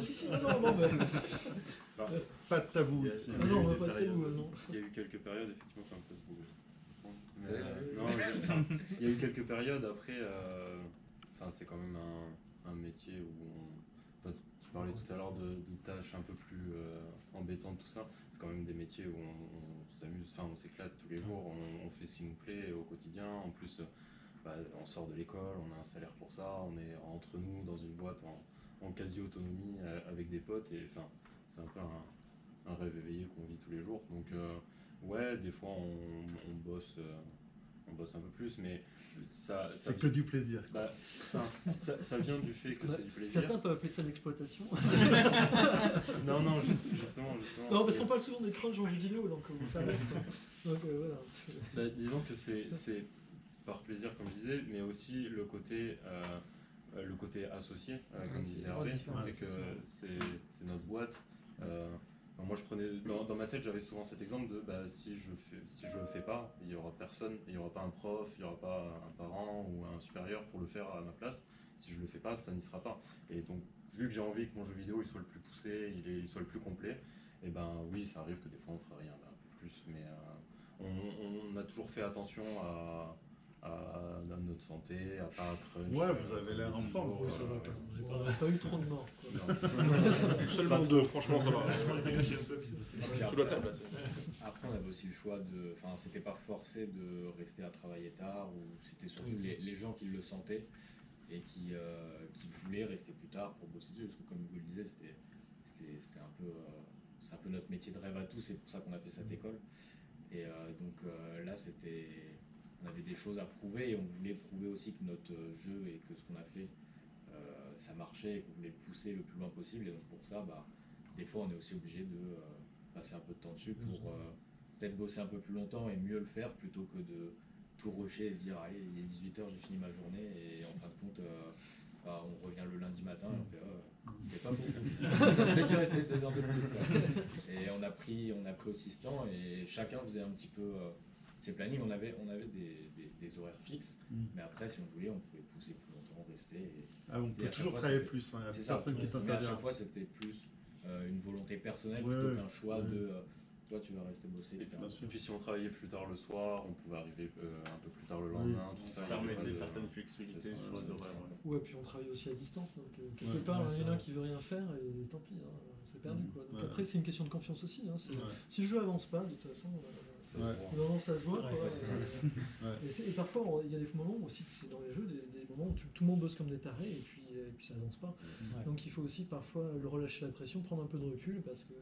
Pas de tabou ici. Ah non, pas de tabou, non. Il y a eu quelques périodes, effectivement, c'est un peu de il y a eu quelques périodes après. C'est quand même un métier où tu parlais tout à l'heure de tâches un peu plus embêtantes, tout ça. C'est quand même des métiers où on s'amuse, on s'éclate tous les jours, on fait ce qui nous plaît au quotidien. En plus, on sort de l'école, on a un salaire pour ça, on est entre nous dans une boîte en quasi-autonomie avec des potes. Et c'est un peu un rêve éveillé qu'on vit tous les jours. Donc, ouais, des fois on bosse un peu plus, mais ça c'est que du plaisir. Ça vient du fait que c'est du plaisir. Certains peuvent appeler ça l'exploitation. non, justement. Non, parce qu'on parle souvent des crunchs en jeu vidéo, donc vous faites donc voilà. Disons que c'est par plaisir, comme je disais, mais aussi le côté le côté associé, Ouais, comme c'est disait vraiment Hervé, différent, c'est que c'est notre boîte. Moi, je prenais dans ma tête, j'avais souvent cet exemple de si je le fais pas, il y aura personne, il y aura pas un prof, il y aura pas un parent ou un supérieur pour le faire à ma place. Si je le fais pas, ça n'y sera pas. Et donc, vu que j'ai envie que mon jeu vidéo il soit le plus poussé, il soit le plus complet, et ben oui, ça arrive que des fois on travaille un peu plus, mais on a toujours fait attention à notre santé, à pas crunch. Ouais, vous avez l'air en forme. Oui, ça va. On n'a pas eu trop de morts. Quoi. Seulement deux, franchement, ça va. On les a cachés un peu. Puis Sous la table, là, Après, on avait aussi le choix de. Enfin, c'était pas forcé de rester à travailler tard, ou c'était surtout les gens qui le sentaient et qui voulaient rester plus tard pour bosser dessus. Parce que, comme Hugo le disait, c'était un peu. C'est un peu notre métier de rêve à tous, c'est pour ça qu'on a fait cette école. Et donc là, on avait des choses à prouver et on voulait prouver aussi que notre jeu et que ce qu'on a fait, ça marchait et qu'on voulait le pousser le plus loin possible. Et donc pour ça, des fois, on est aussi obligé de passer un peu de temps dessus pour peut-être bosser un peu plus longtemps et mieux le faire plutôt que de tout rusher et se dire allez, il est 18h, j'ai fini ma journée et en fin de compte, on revient le lundi matin et on fait c'est pas beaucoup. On est resté 2 heures de plus. Quoi. Et on a pris aussi ce temps et chacun faisait un petit peu ses plannings. On avait des horaires fixes, mais après, si on voulait, on pouvait pousser plus longtemps, rester. On peut toujours travailler plus. Il y a personne qui passe mais à à chaque dire. fois, c'était plus une volonté personnelle Ouais, plutôt ouais. qu'un choix de toi, tu vas rester bosser. Et etc. puis si on travaillait plus tard le soir, on pouvait arriver un peu plus tard le lendemain, tout ça. Ça il y avait pas permettait de- certaines flexibilités c'est ça, sur c'est d'horaire. ça. Ouais, puis on travaille aussi à distance, donc quelque Ouais, part, ouais, il c'est y en a un vrai. qui veut rien faire et tant pis, c'est perdu. Quoi. Donc Ouais. après, c'est une question de confiance aussi. Ouais. Si le jeu avance pas, de toute façon, Ça Ouais. se voit. non, ça se voit. Quoi. Ouais. Et parfois, il y a des moments aussi, c'est dans les jeux, des moments où tout le monde bosse comme des tarés et puis ça avance pas. Ouais. Donc il faut aussi parfois le relâcher la pression, prendre un peu de recul parce que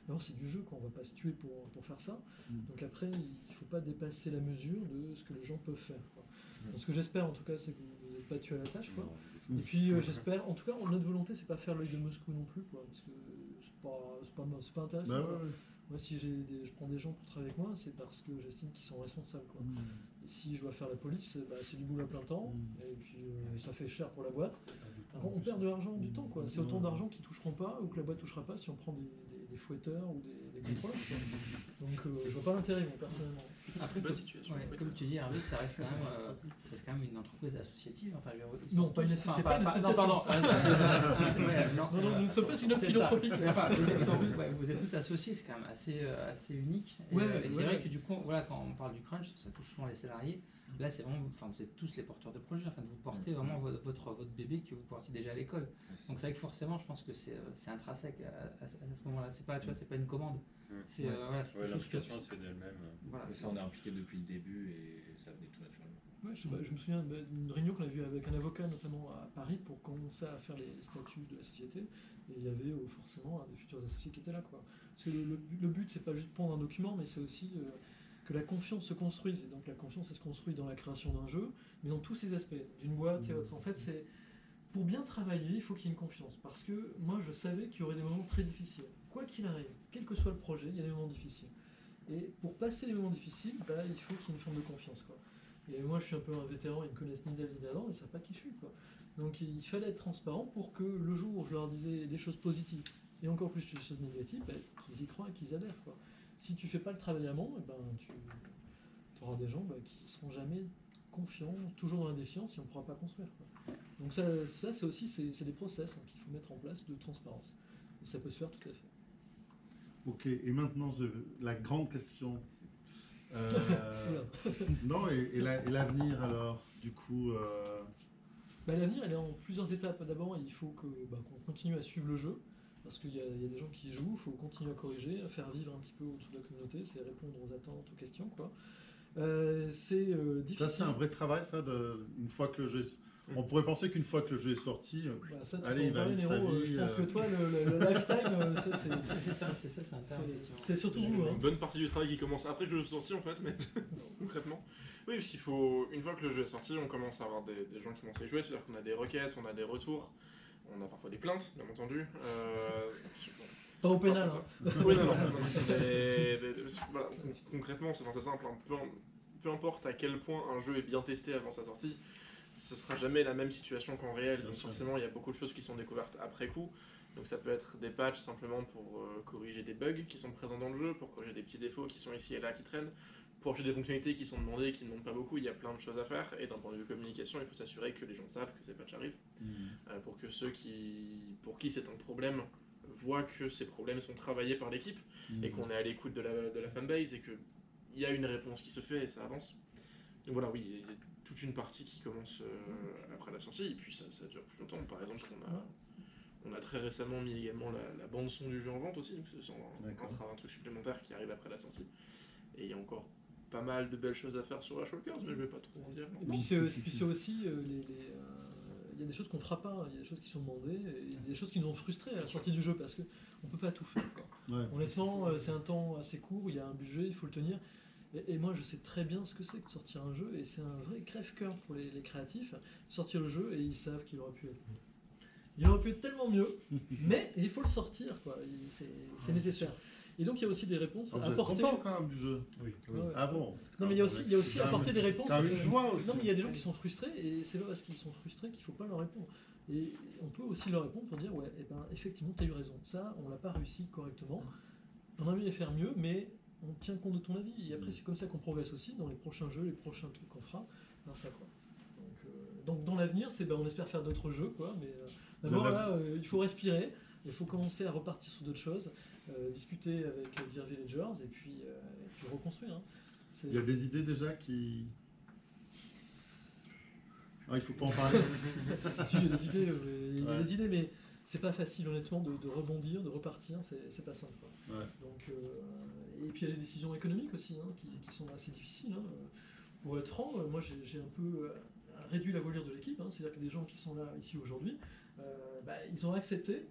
d'abord c'est du jeu, quoi. On va pas se tuer pour faire ça. Donc après, il faut pas dépasser la mesure de ce que les gens peuvent faire. Quoi. Donc, ce que j'espère en tout cas, c'est que vous n'êtes pas tué à la tâche. Quoi. Non, Et puis j'espère, en tout cas, notre volonté, c'est pas faire l'œil de Moscou non plus, quoi, parce que c'est pas intéressant. Bah quoi. ouais, ouais. Moi, si je prends des gens pour travailler avec moi, c'est parce que j'estime qu'ils sont responsables. Quoi. Et si je dois faire la police, c'est du boulot à plein temps, et puis ça fait cher pour la boîte. On perd de l'argent, du temps, quoi. C'est autant d'argent qu'ils toucheront pas, ou que la boîte touchera pas si on prend des fouetteurs ou des contrôleurs. Quoi. Donc je vois pas l'intérêt, moi, personnellement. Après, Bonne situation. ouais, comme tu dis, Hervé, ça reste quand même une entreprise associative. Enfin, ils Non, sont pas une tous- association, enfin, pas une non, association. pardon. Ouais, Non, nous ne sommes pas une œuvre c'est ça. philanthropique. Ouais, enfin, vous êtes tous associés, c'est quand même assez unique. Et, Ouais, et c'est ouais. vrai que du coup, voilà, quand on parle du crunch, ça touche souvent les salariés. Là, c'est vraiment, enfin, vous êtes tous les porteurs de projet. Enfin, vous portez vraiment votre bébé que vous portiez déjà à l'école. Donc c'est vrai que forcément, je pense que c'est intrinsèque à ce moment-là. C'est pas, tu vois, c'est pas une commande. C'est voilà, c'est Ouais, quelque chose que l'implication elle se fait d'elle-même. voilà. Mais ça, on est impliqué depuis le début et ça venait tout naturellement. Ouais, je me souviens d'une réunion qu'on a vue avec un avocat, notamment à Paris, pour commencer à faire les statuts de la société. Et il y avait forcément un des futurs associés qui était là. Quoi. Parce que le but, c'est pas juste de prendre un document, mais c'est aussi que la confiance se construise. Et donc la confiance, elle se construit dans la création d'un jeu, mais dans tous ses aspects, d'une boîte et autres. En fait, c'est pour bien travailler, il faut qu'il y ait une confiance. Parce que moi, je savais qu'il y aurait des moments très difficiles. Quoi qu'il arrive, quel que soit le projet, il y a des moments difficiles. Et pour passer les moments difficiles, il faut qu'il y ait une forme de confiance. Quoi. Et moi, je suis un peu un vétéran, ils me connaissent ni d'Ave ni d'Adam, ils ne savent pas qui je suis. Quoi. Donc il fallait être transparent pour que le jour où je leur disais des choses positives, et encore plus des choses négatives, qu'ils y croient et qu'ils adhèrent. Quoi. Si tu fais pas le travail amont, tu auras des gens qui ne seront jamais confiants, toujours dans la défiance, et on ne pourra pas construire. Quoi. Donc ça c'est aussi c'est des process qu'il faut mettre en place de transparence. Et ça peut se faire tout à fait. Ok, et maintenant la grande question. Non, et l'avenir alors, du coup. L'avenir, elle est en plusieurs étapes. D'abord, il faut qu'on continue à suivre le jeu, parce qu'il y a des gens qui jouent, il faut continuer à corriger, à faire vivre un petit peu autour de la communauté, c'est répondre aux attentes, aux questions. Quoi. C'est difficile. Ça, c'est un vrai travail, ça, une fois que le jeu est... On pourrait penser qu'une fois que le jeu est sorti, Ça, tu allez, il peux en va parler, vivre sa Nero, vie. je pense que toi, le lifetime, ça, c'est un terme. c'est surtout vous. Une Hein. bonne partie du travail qui commence après que le jeu soit sorti en fait, mais concrètement. Oui, parce qu'il faut, une fois que le jeu est sorti, on commence à avoir des gens qui commencent à y jouer, c'est-à-dire qu'on a des requêtes, on a des retours, on a parfois des plaintes, bien entendu. Pas au pénal. Hein. Oui, non. Voilà, concrètement, c'est simple. Hein. Peu importe à quel point un jeu est bien testé avant sa sortie, ce sera jamais la même situation qu'en réel. Bien Donc sûr. forcément, il y a beaucoup de choses qui sont découvertes après coup. Donc ça peut être des patchs simplement pour corriger des bugs qui sont présents dans le jeu, pour corriger des petits défauts qui sont ici et là qui traînent, pour ajouter des fonctionnalités qui sont demandées, qui ne demandent pas beaucoup. Il y a plein de choses à faire. Et d'un point de vue communication, il faut s'assurer que les gens savent que ces patchs arrivent, pour que pour qui c'est un problème voient que ces problèmes sont travaillés par l'équipe et qu'on est à l'écoute de la fanbase et qu'il y a une réponse qui se fait et ça avance. Donc voilà, oui, il y a toute une partie qui commence après la sortie et puis ça dure plus longtemps. Par exemple, on a très récemment mis également la bande son du jeu en vente aussi, donc c'est un truc supplémentaire qui arrive après la sortie. Et il y a encore pas mal de belles choses à faire sur la Shulkers, mais je vais pas trop en dire. Et puis c'est aussi, il y a des choses qu'on fera pas, il y a des choses qui sont demandées, et il y a des choses qui nous ont frustrés à la sortie du jeu parce qu'on peut pas tout faire, quoi. Ouais. Honnêtement, c'est un temps assez court, il y a un budget, il faut le tenir. Et moi, je sais très bien ce que c'est que de sortir un jeu, et c'est un vrai crève-cœur pour les créatifs. Sortir le jeu, et ils savent qu'il aurait pu être mieux. Il aurait pu être tellement mieux, mais il faut le sortir, quoi. C'est nécessaire. Et donc, il y a aussi des réponses Ah, à vous êtes apporter. content quand même du jeu. Oui. Ouais. Ah bon. Non, mais il y a aussi Quand même- apporter des réponses. quand même une joie aussi. Non, mais il y a des gens qui sont frustrés, et c'est pas parce qu'ils sont frustrés qu'il faut pas leur répondre. Et on peut aussi leur répondre pour dire, ouais, eh ben, effectivement, tu as eu raison. Ça, on l'a pas réussi correctement. On a envie de faire mieux, mais on tient compte de ton avis. Et après, c'est comme ça qu'on progresse aussi dans les prochains jeux, les prochains trucs qu'on fera. Dans ça, quoi. Donc dans l'avenir, on espère faire d'autres jeux, quoi. Mais d'abord, là, il faut respirer. Il faut commencer à repartir sur d'autres choses, discuter avec Dear Villagers et puis reconstruire. Hein. Il y a des idées déjà qui. Ah, il faut pas en parler. Si, il y a des idées, il y a des idées, mais c'est pas facile honnêtement de rebondir, de repartir, c'est pas simple, quoi. Ouais. Donc, et puis il y a les décisions économiques aussi, hein, qui sont assez difficiles. Hein. Pour être franc, moi j'ai un peu réduit la voilure de l'équipe, hein, c'est-à-dire que les gens qui sont là ici aujourd'hui, ils ont accepté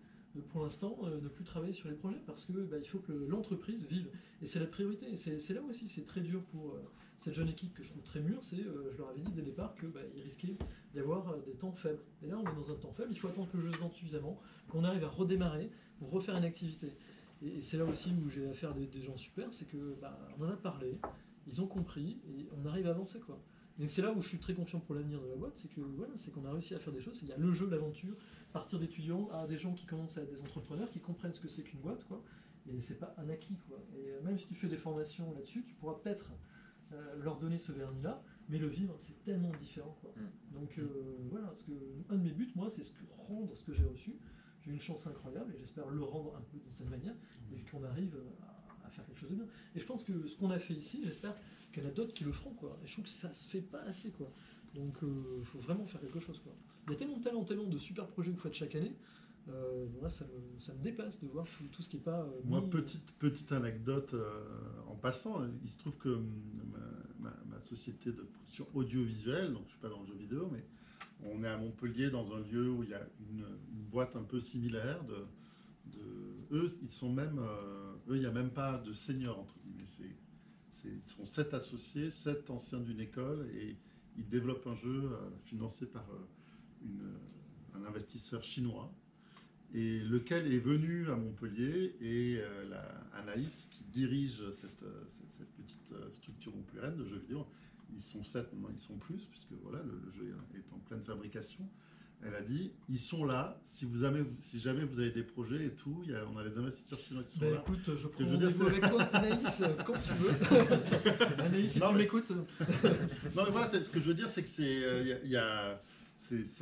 pour l'instant ne plus travailler sur les projets parce que il faut que l'entreprise vive et c'est la priorité. Et c'est là aussi, c'est très dur pour cette jeune équipe que je trouve très mûre. Je leur avais dit dès le départ que il risquait d'y avoir des temps faibles. Et là, on est dans un temps faible. Il faut attendre que le jeu se vende suffisamment, qu'on arrive à redémarrer pour refaire une activité. Et c'est là aussi où j'ai affaire à des gens super, c'est que on en a parlé, ils ont compris et on arrive à avancer, quoi. Donc c'est là où je suis très confiant pour l'avenir de la boîte, c'est que voilà, c'est qu'on a réussi à faire des choses. Il y a le jeu, l'aventure, partir d'étudiants à des gens qui commencent à être des entrepreneurs, qui comprennent ce que c'est qu'une boîte, quoi. Et c'est pas un acquis, quoi. Et même si tu fais des formations là-dessus, tu pourras peut-être leur donner ce vernis-là, mais le vivre, c'est tellement différent, quoi. Donc voilà, parce que un de mes buts, moi, c'est rendre ce que j'ai reçu. J'ai eu une chance incroyable et j'espère le rendre un peu de cette manière et qu'on arrive à faire quelque chose de bien. Et je pense que ce qu'on a fait ici, j'espère qu'il y en a d'autres qui le feront, quoi. Et je trouve que ça se fait pas assez, quoi. Donc il faut vraiment faire quelque chose, quoi. Il y a tellement de talents, tellement de super projets que vous faites chaque année. Moi, ça me dépasse de voir tout ce qui n'est pas. Moi, petite anecdote en passant, il se trouve que ma société de production audiovisuelle, donc je ne suis pas dans le jeu vidéo, mais on est à Montpellier dans un lieu où il y a une boîte un peu similaire. Eux, ils sont même. Eux, il n'y a même pas de seniors, entre guillemets. Ils sont 7 associés, 7 anciens d'une école, et ils développent un jeu financé par un investisseur chinois, et lequel est venu à Montpellier, et Anaïs, qui dirige cette petite structure montpelliéraine de jeux vidéo, ils sont 7, maintenant ils sont plus, puisque voilà, le jeu est en pleine fabrication. Elle a dit, ils sont là, si jamais vous avez des projets et tout, on a les investisseurs chinois qui sont là. Écoute, je prends que je veux dire, rendez-vous avec toi, Anaïs, quand tu veux. Anaïs, si Non, tu mais- m'écoutes. Non mais voilà, ce que je veux dire, c'est que c'est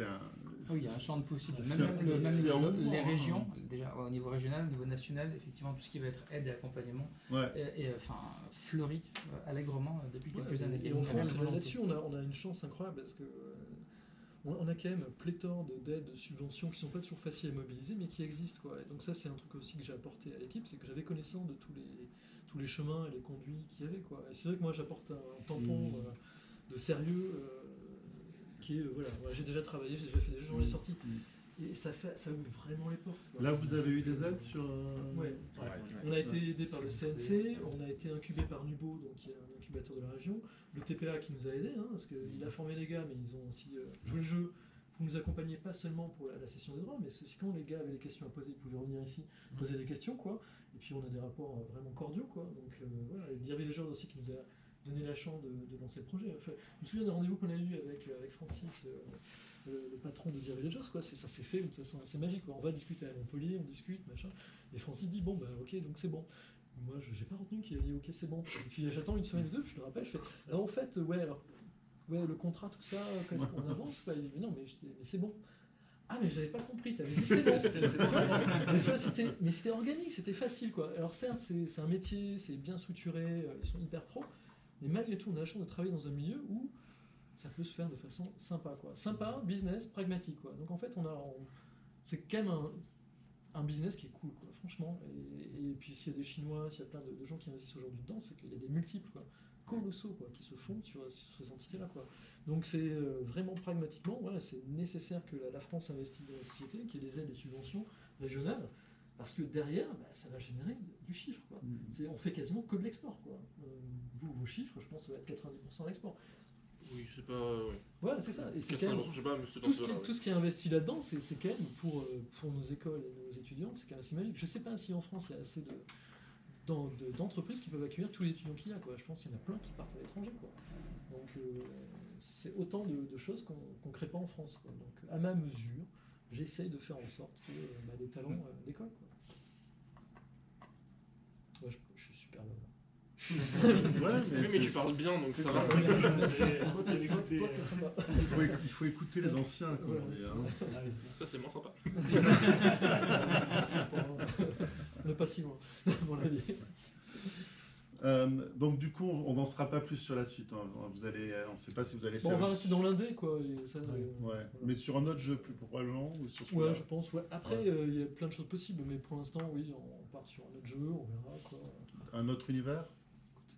un... Oui, il y a un champ de possibles. C'est Les régions, déjà au niveau régional, au niveau national, effectivement, tout ce qui va être aide et accompagnement Ouais. fleurit allègrement depuis quelques années. Et en on a France, la volonté. là-dessus, on a une chance incroyable parce que on a quand même pléthore d'aides, de subventions qui sont pas toujours faciles à mobiliser, mais qui existent, quoi. Et donc ça, c'est un truc aussi que j'ai apporté à l'équipe, c'est que j'avais connaissance de tous les chemins et les conduits qu'il y avait, quoi. Et c'est vrai que moi, j'apporte un tampon de sérieux qui est voilà, j'ai déjà travaillé, j'ai déjà fait des jeux, j'en ai sorti. Et ça ouvre vraiment les portes, quoi. Là, vous avez eu des aides sur... Ouais. On a été aidé par le CNC, on a été incubé par Nubo, donc qui est un incubateur de la région, le TPA qui nous a aidés, hein, parce qu'il a formé les gars, mais ils ont aussi joué le jeu. Vous nous accompagnez pas seulement pour la session des droits, mais c'est aussi quand les gars avaient des questions à poser, ils pouvaient revenir ici, poser des questions, quoi. Et puis on a des rapports vraiment cordiaux, quoi. Donc voilà, et Dear Villagers aussi qui nous a donné la chance de lancer le projet. Enfin, je me souviens des rendez-vous qu'on a eu avec Francis, le patron de The Villagers, quoi. Ça s'est fait de toute façon assez magique, quoi. On va discuter à Montpellier, on discute, machin. Et Francis dit bon, bah ok, donc c'est bon. Moi, j'ai pas retenu qu'il a dit ok, c'est bon. Et puis j'attends une semaine ou deux, puis je te rappelle, je fais alors en fait, ouais, le contrat, tout ça, quand est-ce qu'on avance, quoi. Il dit mais non, mais c'est bon. Ah mais j'avais pas compris, t'avais dit c'est bon. Mais tu vois, c'était organique, c'était facile, quoi. Alors certes, c'est un métier, c'est bien structuré, ils sont hyper pros, mais malgré tout, on a la chance de travailler dans un milieu où ça peut se faire de façon sympa, quoi. Sympa, business, pragmatique, quoi. Donc en fait, c'est quand même un business qui est cool, quoi, franchement. Et puis s'il y a des Chinois, s'il y a plein de gens qui investissent aujourd'hui dedans, c'est qu'il y a des multiples, quoi, colossaux, quoi, qui se font sur ces entités-là, quoi. Donc c'est vraiment pragmatiquement, voilà, c'est nécessaire que la France investisse dans la société, qu'il y ait des aides et subventions régionales, parce que derrière, ça va générer du chiffre, quoi. On fait quasiment que de l'export, quoi. Vos chiffres, je pense, ça va être 90% l'export. Oui, c'est pas. Ouais. Voilà, c'est ça. Et c'est quand même, Je sais pas, mais c'est dans tout ce là, ouais. ce qui est investi là-dedans, c'est quand même pour nos écoles et nos étudiants, c'est quand même assez magique. Je sais pas si en France il y a assez d'entreprises qui peuvent accueillir tous les étudiants qu'il y a, quoi. Je pense qu'il y en a plein qui partent à l'étranger, quoi. Donc c'est autant de choses qu'on crée pas en France, quoi. Donc à ma mesure, j'essaye de faire en sorte que les talents d'école, quoi. Ouais, je suis super bon. Ouais, Oui, mais tu parles bien, donc ça va. il faut écouter les anciens, comme on dit, hein. Ça, c'est moins sympa. On n'est pas si loin, à mon avis. Donc du coup, on n'en sera pas plus sur la suite, hein. On ne sait pas si vous allez Bon, faire... on va rester dans l'indé, quoi. Et ça, Ouais. Mais sur un autre jeu plus probablement ou sur ouais, celui-là. je pense. Ouais. Après, il y a plein de choses possibles, mais pour l'instant, oui, on part sur un autre jeu, on verra, quoi. Un autre univers.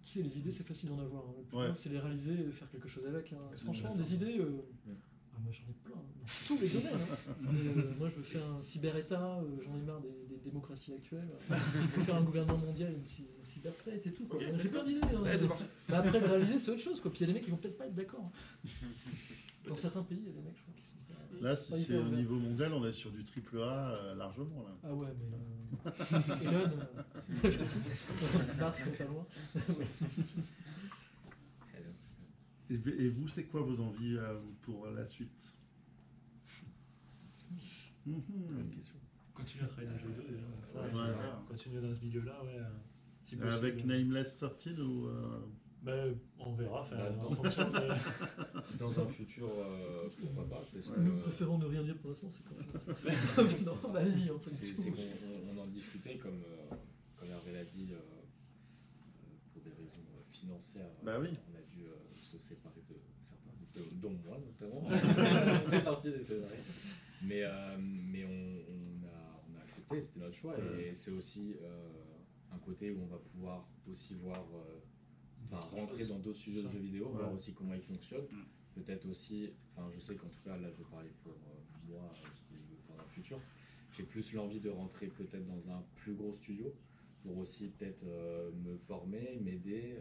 Tu sais, les idées, c'est facile d'en avoir, hein. Le plus Ouais. dur, c'est les réaliser et faire quelque chose avec, hein. Franchement, intéressant. des idées, moi j'en ai plein, dans tous les domaines, hein. Moi je veux faire un cyber-État, j'en ai marre des démocraties actuelles. Je veux faire un gouvernement mondial, une cyber-state et tout, quoi. Ok, J'ai plein d'idées, hein. Ouais, c'est parti. Mais après, le réaliser, c'est autre chose, quoi. Puis il y a des mecs qui vont peut-être pas être d'accord, hein. Dans certains pays, il y a des mecs, je crois, qui sont pas... Là, si pas c'est hyper au ouverts. niveau mondial, on est sur du triple A largement là. Ah ouais, mais Elon, je te kiffe. Mars, c'est pas loin. Et vous, c'est quoi vos envies pour la suite? Bonne question. Continuer à travailler dans le jeu vidéo déjà. Ça, Ouais. c'est ça. Continuer dans ce milieu-là, ouais. Si Avec possible. Nameless 13 ou Ben, on verra, enfin, Bah, en dans- fonction de... Dans un futur, pourquoi pas, c'est ce que... Nous préférons ne rien dire pour l'instant, c'est quand non, bah, vas-y, en fait. C'est qu'on en discutait, comme Hervé l'a dit, pour des raisons financières. Bah oui. On a dû se séparer de certains, dont moi notamment. On fait partie des scénarios. Mais on a accepté, c'était notre choix. Et c'est aussi un côté où on va pouvoir aussi voir, rentrer dans d'autres sujets de jeux vidéo, Ouais. voir aussi comment ils fonctionnent. Mm. Peut-être aussi, je sais qu'en tout cas, là je vais parler pour moi, ce que je veux faire dans le futur. J'ai plus l'envie de rentrer peut-être dans un plus gros studio pour aussi peut-être me former, m'aider,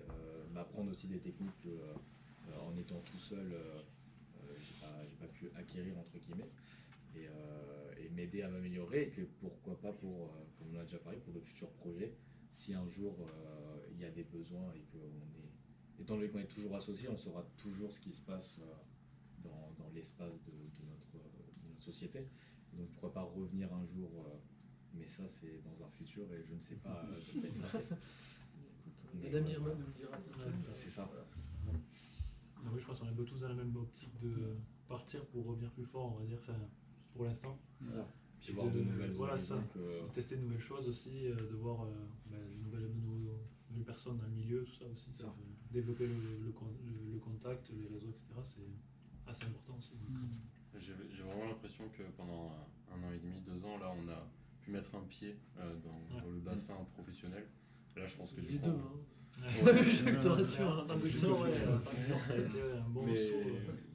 m'apprendre aussi des techniques que en étant tout seul, j'ai pas pu acquérir entre guillemets, et m'aider à m'améliorer, et que pourquoi pas pour, comme on a déjà parlé, pour de futurs projets, si un jour il y a des besoins et étant donné qu'on est toujours associé, on saura toujours ce qui se passe dans l'espace de notre société. Donc pourquoi pas revenir un jour, mais ça c'est dans un futur et je ne sais pas de quoi il s'agit. Mais L'avenir même nous le dira. c'est ça. Non, oui, je pense qu'on est un peu tous dans la même optique de partir pour revenir plus fort, on va dire, enfin, pour l'instant. Puis voir de nouvelles voilà, horizons ça. que- Tester de nouvelles choses aussi, de voir de nouvelles personnes dans le milieu, tout ça aussi. Ça, développer le contact, les réseaux, etc. C'est assez important aussi. J'ai vraiment l'impression que pendant 1 an et demi, 2 ans, là, on a pu mettre un pied dans le bassin professionnel. Là, je pense que Les coup, deux, hein. Ouais. Je te rassure, hein. En tant que junior, ouais, en tant que junior, ça a été un bon saut.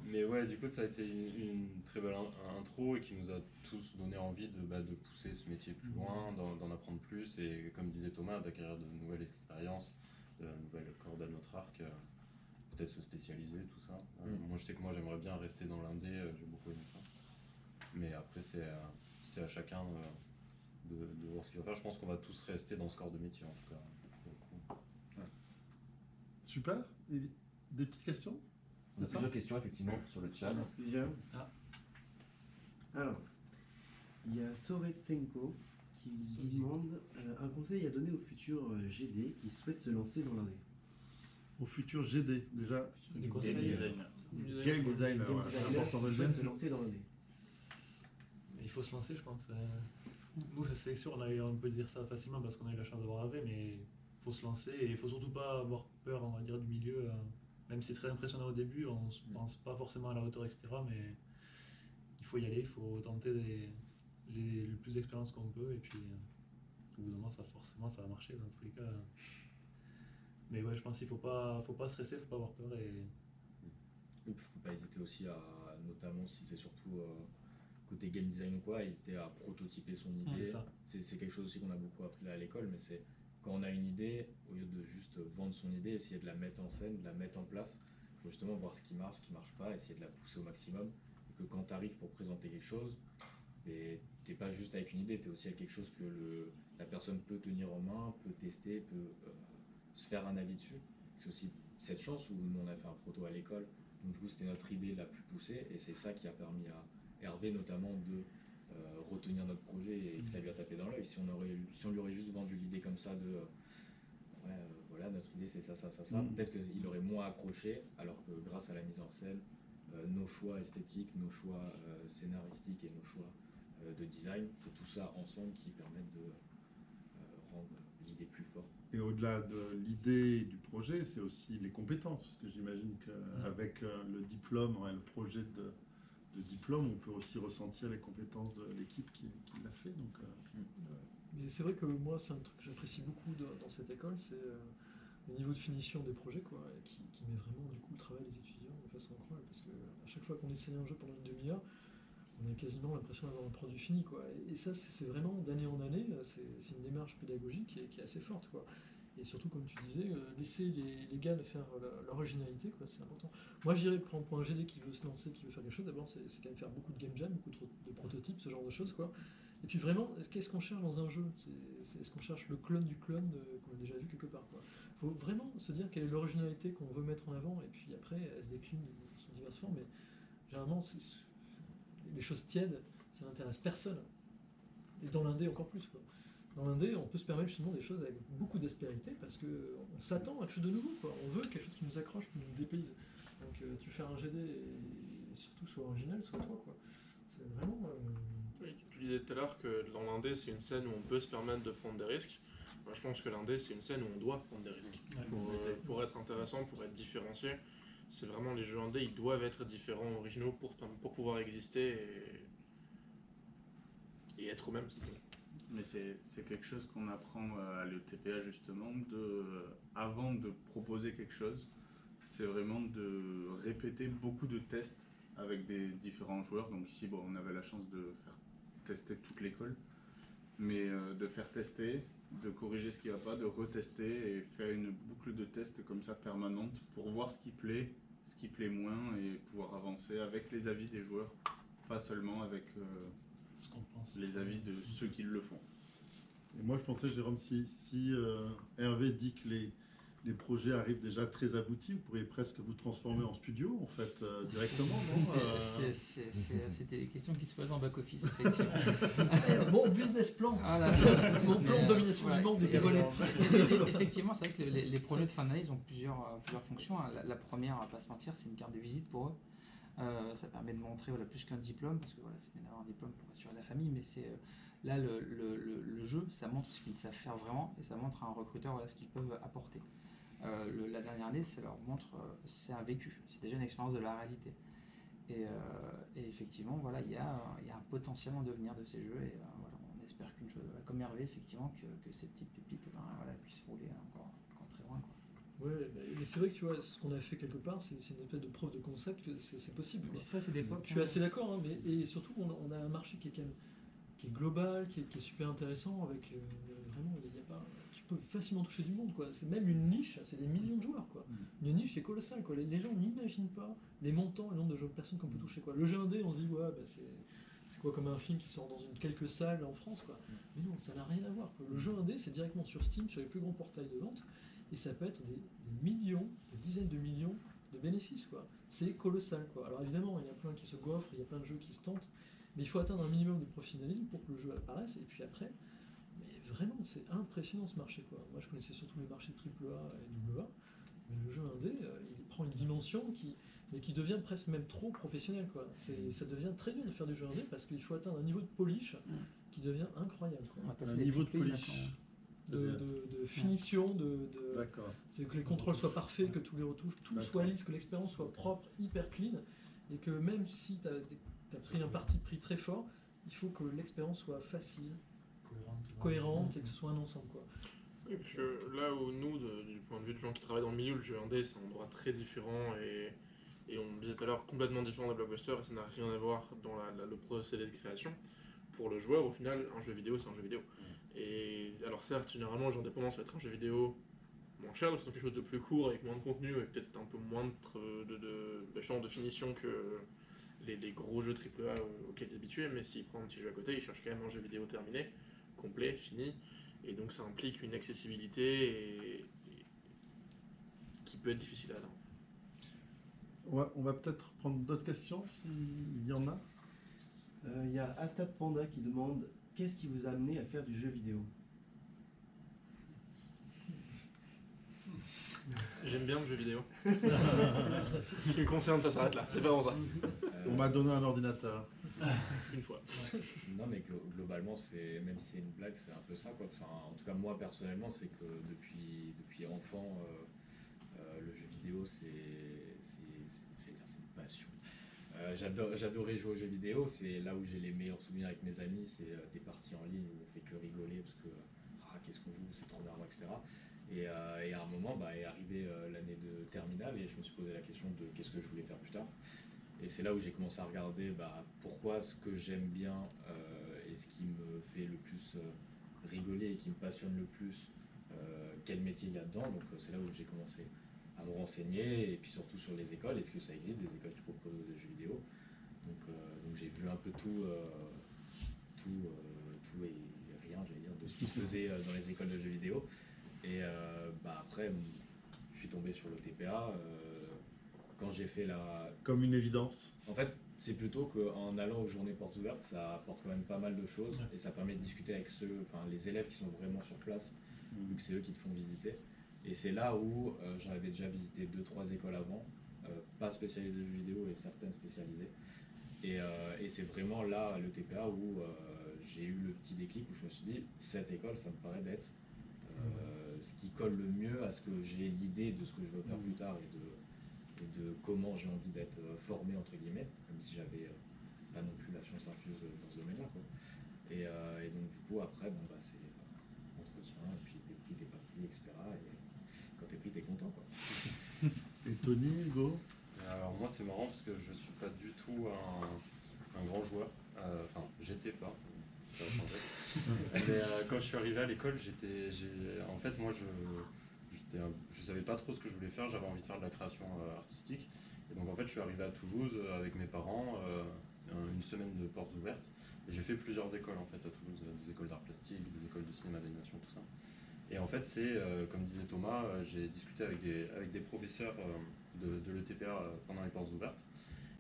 mais ouais, du coup, ça a été une très belle intro et qui nous a tous donné envie de pousser ce métier plus loin, d'en apprendre plus et, comme disait Thomas, d'acquérir de nouvelles expériences, de nouvelles cordes à notre arc, peut-être se spécialiser, tout ça. Moi, je sais que moi, j'aimerais bien rester dans l'indé, j'ai beaucoup aimé ça. Mais après, c'est à chacun de voir ce qu'il va faire. Je pense qu'on va tous rester dans ce corps de métier, en tout cas. Pour le coup. Super. Et des petites questions? On a plusieurs questions effectivement sur le chat. Plusieurs. Ah. Alors, il y a Soretsenko qui demande un conseil à donner aux futurs GD qui souhaitent se lancer dans l'indé. Au futur GD, déjà. Des Game conseils. designer. Game designer, Game ouais, c'est designer important de qui le souhaitent dire. se lancer dans l'indé. Il faut se lancer, je pense. Nous, c'est sûr, on peut dire ça facilement parce qu'on a eu la chance d'avoir AV, mais il faut se lancer et il faut surtout pas avoir peur, on va dire, du milieu. Même si c'est très impressionnant au début, on se pense pas forcément à la hauteur, etc. Mais il faut y aller, il faut tenter le plus d'expérience qu'on peut et puis au bout d'un moment, forcément, ça va marcher dans tous les cas. Mais ouais, je pense qu'il faut pas stresser, faut pas avoir peur et Il ne faut pas hésiter aussi à, notamment si c'est surtout côté game design ou quoi, hésiter à prototyper son idée. ça. C'est quelque chose aussi qu'on a beaucoup appris là à l'école, mais c'est quand on a une idée, au lieu de juste vendre son idée, essayer de la mettre en scène, de la mettre en place, pour justement voir ce qui marche pas, essayer de la pousser au maximum. Et que quand tu arrives pour présenter quelque chose, t'es pas juste avec une idée, tu es aussi avec quelque chose que la personne peut tenir en main, peut tester, peut se faire un avis dessus. C'est aussi cette chance où nous on a fait un proto à l'école, donc du coup c'était notre idée la plus poussée et c'est ça qui a permis à Hervé notamment de retenir notre projet et que ça lui a tapé dans l'œil. Si on lui aurait juste vendu l'idée comme ça de voilà notre idée c'est ça, peut-être qu'il aurait moins accroché, alors que grâce à la mise en scène, nos choix esthétiques, nos choix scénaristiques et nos choix de design, c'est tout ça ensemble qui permettent de rendre l'idée plus forte. Et au-delà de l'idée et du projet, c'est aussi les compétences. Parce que j'imagine qu'avec le diplôme, le projet de diplôme, on peut aussi ressentir les compétences de l'équipe qui l'a fait. Donc, Mais c'est vrai que moi, c'est un truc que j'apprécie beaucoup dans cette école, c'est le niveau de finition des projets, quoi, et qui met vraiment du coup au travail les étudiants de façon incroyable. Parce qu'à chaque fois qu'on essaye un jeu pendant une demi-heure, on a quasiment l'impression d'avoir un produit fini, quoi. Et ça, c'est vraiment d'année en année, c'est une démarche pédagogique qui est assez forte, quoi. Et surtout, comme tu disais, laisser les gars faire l'originalité, quoi, c'est important. Moi, je dirais, pour un GD qui veut se lancer, qui veut faire quelque chose, d'abord, c'est quand même faire beaucoup de game jam, beaucoup de prototypes, ce genre de choses, quoi. Et puis vraiment, qu'est-ce qu'on cherche dans un jeu? Est-ce qu'on cherche le clone du clone qu'on a déjà vu quelque part, quoi. Faut vraiment se dire quelle est l'originalité qu'on veut mettre en avant, et puis après, elle se décline sous diverses formes, mais généralement, les choses tièdes, ça n'intéresse personne. Et dans l'indé, encore plus, quoi. Dans l'indé, on peut se permettre justement des choses avec beaucoup d'aspérité parce qu'on s'attend à quelque chose de nouveau, quoi. On veut quelque chose qui nous accroche, qui nous dépayse. Donc tu fais un GD et surtout soit original, soit toi, quoi. C'est vraiment... Oui, tu disais tout à l'heure que dans l'indé, c'est une scène où on peut se permettre de prendre des risques. Moi, je pense que l'indé, c'est une scène où on doit prendre des risques. Pour être intéressant, pour être différencié, c'est vraiment les jeux indés, ils doivent être différents, originaux pour pouvoir exister et être eux-mêmes. Mais c'est quelque chose qu'on apprend à l'ETPA justement, avant de proposer quelque chose, c'est vraiment de répéter beaucoup de tests avec des différents joueurs. Donc ici, on avait la chance de faire tester toute l'école, mais de faire tester, de corriger ce qui ne va pas, de retester et faire une boucle de tests comme ça permanente pour voir ce qui plaît moins et pouvoir avancer avec les avis des joueurs, pas seulement avec ce qu'on pense. les avis de ceux qui le font. et moi, je pensais, Jérôme, si Hervé dit que les projets arrivent déjà très aboutis, vous pourriez presque vous transformer en studio, en fait, directement, non C'était des questions qui se posent en back-office, effectivement. Mon business plan, mon plan de domination du monde est dévoilé. Effectivement, c'est vrai que les projets de fin d'année, ils ont plusieurs fonctions. La première, on va pas se mentir, c'est une carte de visite pour eux. Ça permet de montrer plus qu'un diplôme, parce que c'est bien d'avoir un diplôme pour assurer la famille, mais c'est là le jeu, ça montre ce qu'ils savent faire vraiment, et ça montre à un recruteur ce qu'ils peuvent apporter. La dernière année, ça leur montre, c'est un vécu, c'est déjà une expérience de la réalité. Et effectivement, il y a un potentiel en devenir de ces jeux, et on espère qu'une chose comme Hervé, effectivement, que ces petites pépites puissent rouler encore très loin, quoi. Ouais, mais c'est vrai que tu vois, ce qu'on a fait quelque part, c'est une espèce de preuve de concept que c'est possible, Mais quoi. c'est ça, c'est d'époque. Je suis assez d'accord, hein, et surtout on a un marché qui est global, qui est super intéressant, avec vraiment, il y a pas, tu peux facilement toucher du monde, quoi. C'est même une niche, c'est des millions de joueurs, quoi. Une niche, c'est colossal, quoi. Les gens n'imaginent pas les montants et le nombre de personnes qu'on peut toucher, quoi. Le jeu indé, on se dit, c'est quoi comme un film qui sort dans quelques salles en France, quoi. Mais non, ça n'a rien à voir, quoi. Le jeu indé, c'est directement sur Steam, sur les plus grands portails de vente. et ça peut être des millions, des dizaines de millions de bénéfices, quoi. C'est colossal, quoi. Alors évidemment, il y a plein qui se goiffrent, il y a plein de jeux qui se tentent, mais il faut atteindre un minimum de professionnalisme pour que le jeu apparaisse, et puis après, mais vraiment, c'est impressionnant ce marché, quoi. Moi, je connaissais surtout les marchés AAA et AA, mais le jeu indé, il prend une dimension mais qui devient presque même trop professionnel, quoi. Ça devient très dur de faire du jeu indé parce qu'il faut atteindre un niveau de polish qui devient incroyable, quoi. On va passer Un des niveau de triple A polish. maintenant. De finition, D'accord. c'est que les contrôles soient parfaits, que tous les retouches, tout D'accord. soit lisse, que l'expérience soit propre, hyper clean, et que même si tu as pris un parti pris très fort, il faut que l'expérience soit facile, cohérente, et que ce soit un ensemble, quoi. Oui, parce que là où nous, du point de vue de gens qui travaillent dans le milieu, le jeu indé, c'est un endroit très différent et on le disait tout à l'heure, complètement différent des blockbusters, et ça n'a rien à voir dans le procédé de création. Pour le joueur, au final, un jeu vidéo, c'est un jeu vidéo. Et alors certes, généralement, le jeu indépendant, ça va être un jeu vidéo moins cher, donc c'est quelque chose de plus court, avec moins de contenu, et peut-être un peu moins de finition que les gros jeux AAA auxquels il est habitué, mais s'il prend un petit jeu à côté, il cherche quand même un jeu vidéo terminé, complet, fini, et donc ça implique une accessibilité qui peut être difficile à atteindre. On va peut-être prendre d'autres questions s'il y en a. Il y a Astad Panda qui demande qu'est-ce qui vous a amené à faire du jeu vidéo? J'aime bien le jeu vidéo. Ce qui me concerne, ça s'arrête là, c'est pas vraiment ça. On m'a donné un ordinateur. Une fois. Non, mais globalement, même si c'est une blague, c'est un peu ça, quoi. Enfin, en tout cas, moi personnellement, c'est que depuis enfant, le jeu vidéo, c'est une passion. J'adorais jouer aux jeux vidéo, c'est là où j'ai les meilleurs souvenirs avec mes amis, c'est des parties en ligne où on fait que rigoler parce que qu'est-ce qu'on joue, c'est trop marrant, etc. Et à un moment, est arrivée l'année de terminale et je me suis posé la question de qu'est-ce que je voulais faire plus tard. Et c'est là où j'ai commencé à regarder pourquoi ce que j'aime bien et ce qui me fait le plus rigoler et qui me passionne le plus, quel métier il y a dedans. Donc c'est là où j'ai commencé à me renseigner et puis surtout sur les écoles, est-ce que ça existe des écoles qui proposent des jeux vidéo. Donc j'ai vu un peu tout et rien, j'allais dire, de ce qui se faisait dans les écoles de jeux vidéo. Et après, je suis tombé sur le TPA. Quand j'ai fait Comme une évidence. En fait, c'est plutôt qu'en allant aux journées portes ouvertes, ça apporte quand même pas mal de choses et ça permet de discuter avec les élèves qui sont vraiment sur place, vu que c'est eux qui te font visiter. Et c'est là où j'en avais déjà visité 2-3 écoles avant, pas spécialisées jeux vidéo et certaines spécialisées. Et c'est vraiment là, le TPA, où j'ai eu le petit déclic où je me suis dit, cette école, ça me paraît d'être ce qui colle le mieux à ce que j'ai l'idée de ce que je veux faire plus tard et de comment j'ai envie d'être formé, entre guillemets, comme si j'avais pas non plus la science infuse dans ce domaine-là, quoi. Et donc du coup après c'est entretien et puis t'es pris, t'es pas pris, etc. Et quand t'es pris, t'es content, quoi. Et Tony, Hugo? Alors moi c'est marrant parce que je suis pas du tout un grand joueur, enfin j'étais pas, ça a changé. Mais quand je suis arrivé à l'école, en fait moi je savais pas trop ce que je voulais faire, j'avais envie de faire de la création artistique. Et donc en fait je suis arrivé à Toulouse avec mes parents, une semaine de portes ouvertes. Et j'ai fait plusieurs écoles en fait à Toulouse, des écoles d'art plastique, des écoles de cinéma d'animation, tout ça. Et en fait c'est, comme disait Thomas, j'ai discuté avec des professeurs de l'ETPA pendant les portes ouvertes.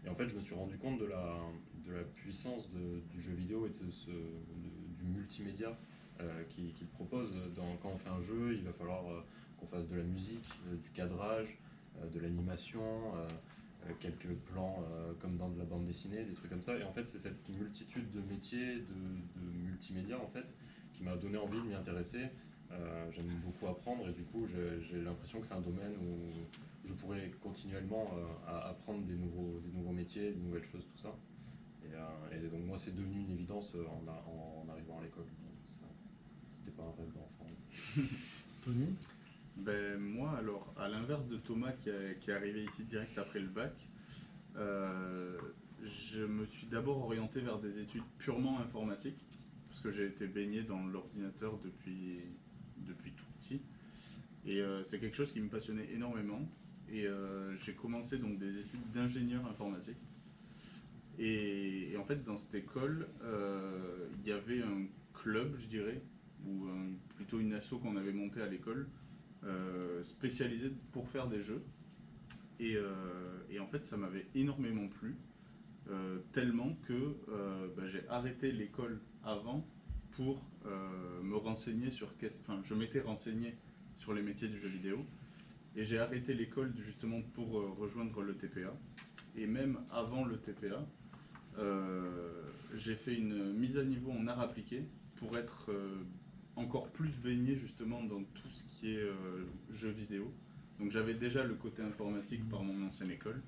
Et en fait je me suis rendu compte de la puissance du jeu vidéo et du multimédia qu'il propose. Quand on fait un jeu, il va falloir qu'on fasse de la musique, du cadrage, de l'animation, quelques plans comme dans de la bande dessinée, des trucs comme ça. Et en fait, c'est cette multitude de métiers, de multimédia en fait, qui m'a donné envie de m'y intéresser. J'aime beaucoup apprendre et du coup, j'ai l'impression que c'est un domaine où je pourrais continuellement apprendre des nouveaux métiers, de nouvelles choses, tout ça. Et donc moi, c'est devenu une évidence en arrivant à l'école. C'était pas un rêve d'enfant. Tony? Moi, alors, à l'inverse de Thomas qui est arrivé ici direct après le bac, je me suis d'abord orienté vers des études purement informatiques, parce que j'ai été baigné dans l'ordinateur depuis tout petit. Et c'est quelque chose qui me passionnait énormément. Et j'ai commencé donc des études d'ingénieur informatique. Et en fait, dans cette école, il y avait un club, je dirais, ou plutôt une asso qu'on avait montée à l'école, spécialisé pour faire des jeux. Et en fait, ça m'avait énormément plu, tellement que j'ai arrêté l'école avant pour me renseigner sur... Enfin, je m'étais renseigné sur les métiers du jeu vidéo, et j'ai arrêté l'école justement pour rejoindre le TPA. Et même avant le TPA, j'ai fait une mise à niveau en art appliqué pour être encore plus baigné justement dans tout ce qui est jeux vidéo. Donc j'avais déjà le côté informatique par mon ancienne école,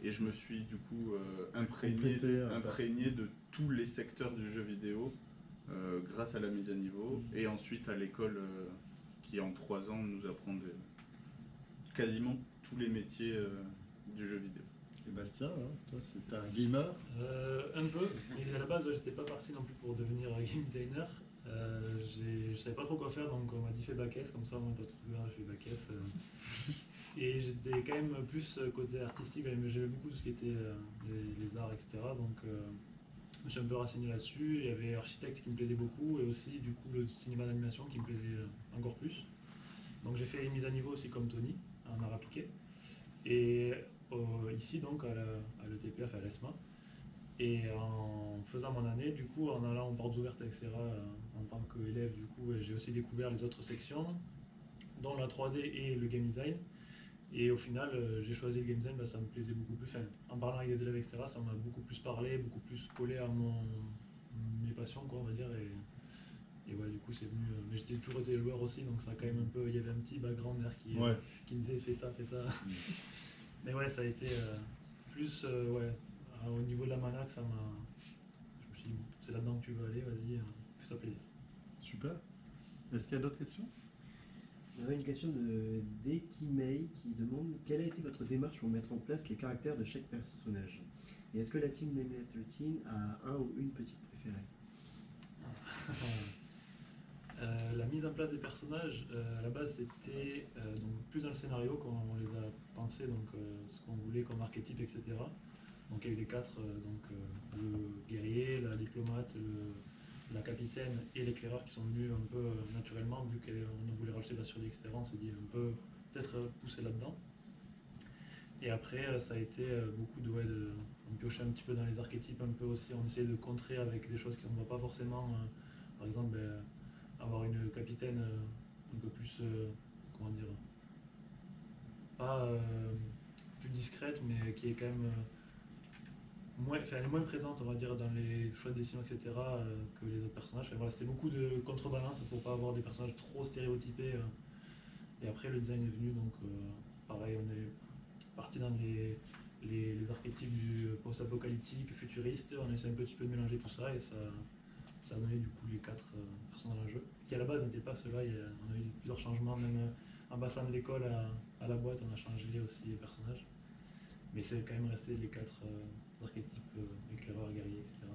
et je me suis du coup imprégné de tous les secteurs du jeu vidéo grâce à la mise à niveau, et ensuite à l'école qui en 3 ans nous apprend quasiment tous les métiers du jeu vidéo. Et Bastien, hein, toi, c'était un gamer? Un peu, mais à la base, j'étais pas parti non plus pour devenir game designer. Je savais pas trop quoi faire, donc on m'a dit fais bac S, comme ça, moi, t'as tout vu, j'ai fait bac S. Et j'étais quand même plus côté artistique, mais j'aimais beaucoup tout ce qui était les arts, etc. Donc je me suis un peu renseigné là-dessus. Il y avait architecte qui me plaisait beaucoup, et aussi du coup le cinéma d'animation qui me plaisait encore plus. Donc j'ai fait une mise à niveau aussi comme Tony, en art appliqué. Et ici donc à l'ETPF, à l'ESMA. Et en faisant mon année, du coup, en allant aux portes ouvertes, etc., en tant qu'élève, du coup, j'ai aussi découvert les autres sections, dont la 3D et le game design. Et au final, j'ai choisi le game design, ça me plaisait beaucoup plus. Enfin, en parlant avec les élèves, etc., ça m'a beaucoup plus parlé, beaucoup plus collé à mes passions, quoi, on va dire. Et ouais, du coup, c'est venu. Mais j'ai toujours été joueur aussi, donc ça a quand même un peu. Il y avait un petit background derrière qui me disait fais ça, fais ça. Mais ouais, ça a été plus. Au niveau de la mana, que ça m'a. Je me suis dit, bon, c'est là-dedans que tu veux aller, vas-y, fais-toi plaisir. Super. Est-ce qu'il y a d'autres questions? On avait une question de Dekimei qui demande quelle a été votre démarche pour mettre en place les caractères de chaque personnage? Et est-ce que la team Nameless 13 a un ou une petite préférée? La mise en place des personnages, à la base, c'était donc plus dans le scénario quand on les a pensés, donc ce qu'on voulait comme archétype, etc. Donc il y a eu les 4, le guerrier, la diplomate, la capitaine et l'éclaireur qui sont venus un peu naturellement, vu qu'on voulait rajouter de la survie, etc. On s'est dit un peu peut-être pousser là-dedans. Et après, ça a été beaucoup on piochait un petit peu dans les archétypes, un peu aussi, on essayait de contrer avec des choses qui ne vont pas forcément, par exemple, avoir une capitaine un peu plus, comment dire, pas plus discrète, mais qui est quand même elle est moins présente, on va dire, dans les choix de décision, etc., que les autres personnages. Enfin, voilà, c'était beaucoup de contrebalance pour pas avoir des personnages trop stéréotypés. Et après, le design est venu, donc pareil, on est parti dans les archétypes du post-apocalyptique, futuriste. On essaie un petit peu de mélanger tout ça, et ça a donné du coup les 4 personnages dans le jeu, qui à la base n'étaient pas ceux-là. On a eu plusieurs changements, même en passant de l'école à la boîte, on a changé aussi les personnages. Mais c'est quand même resté les 4 archétypes, éclaireur, guerrier, etc.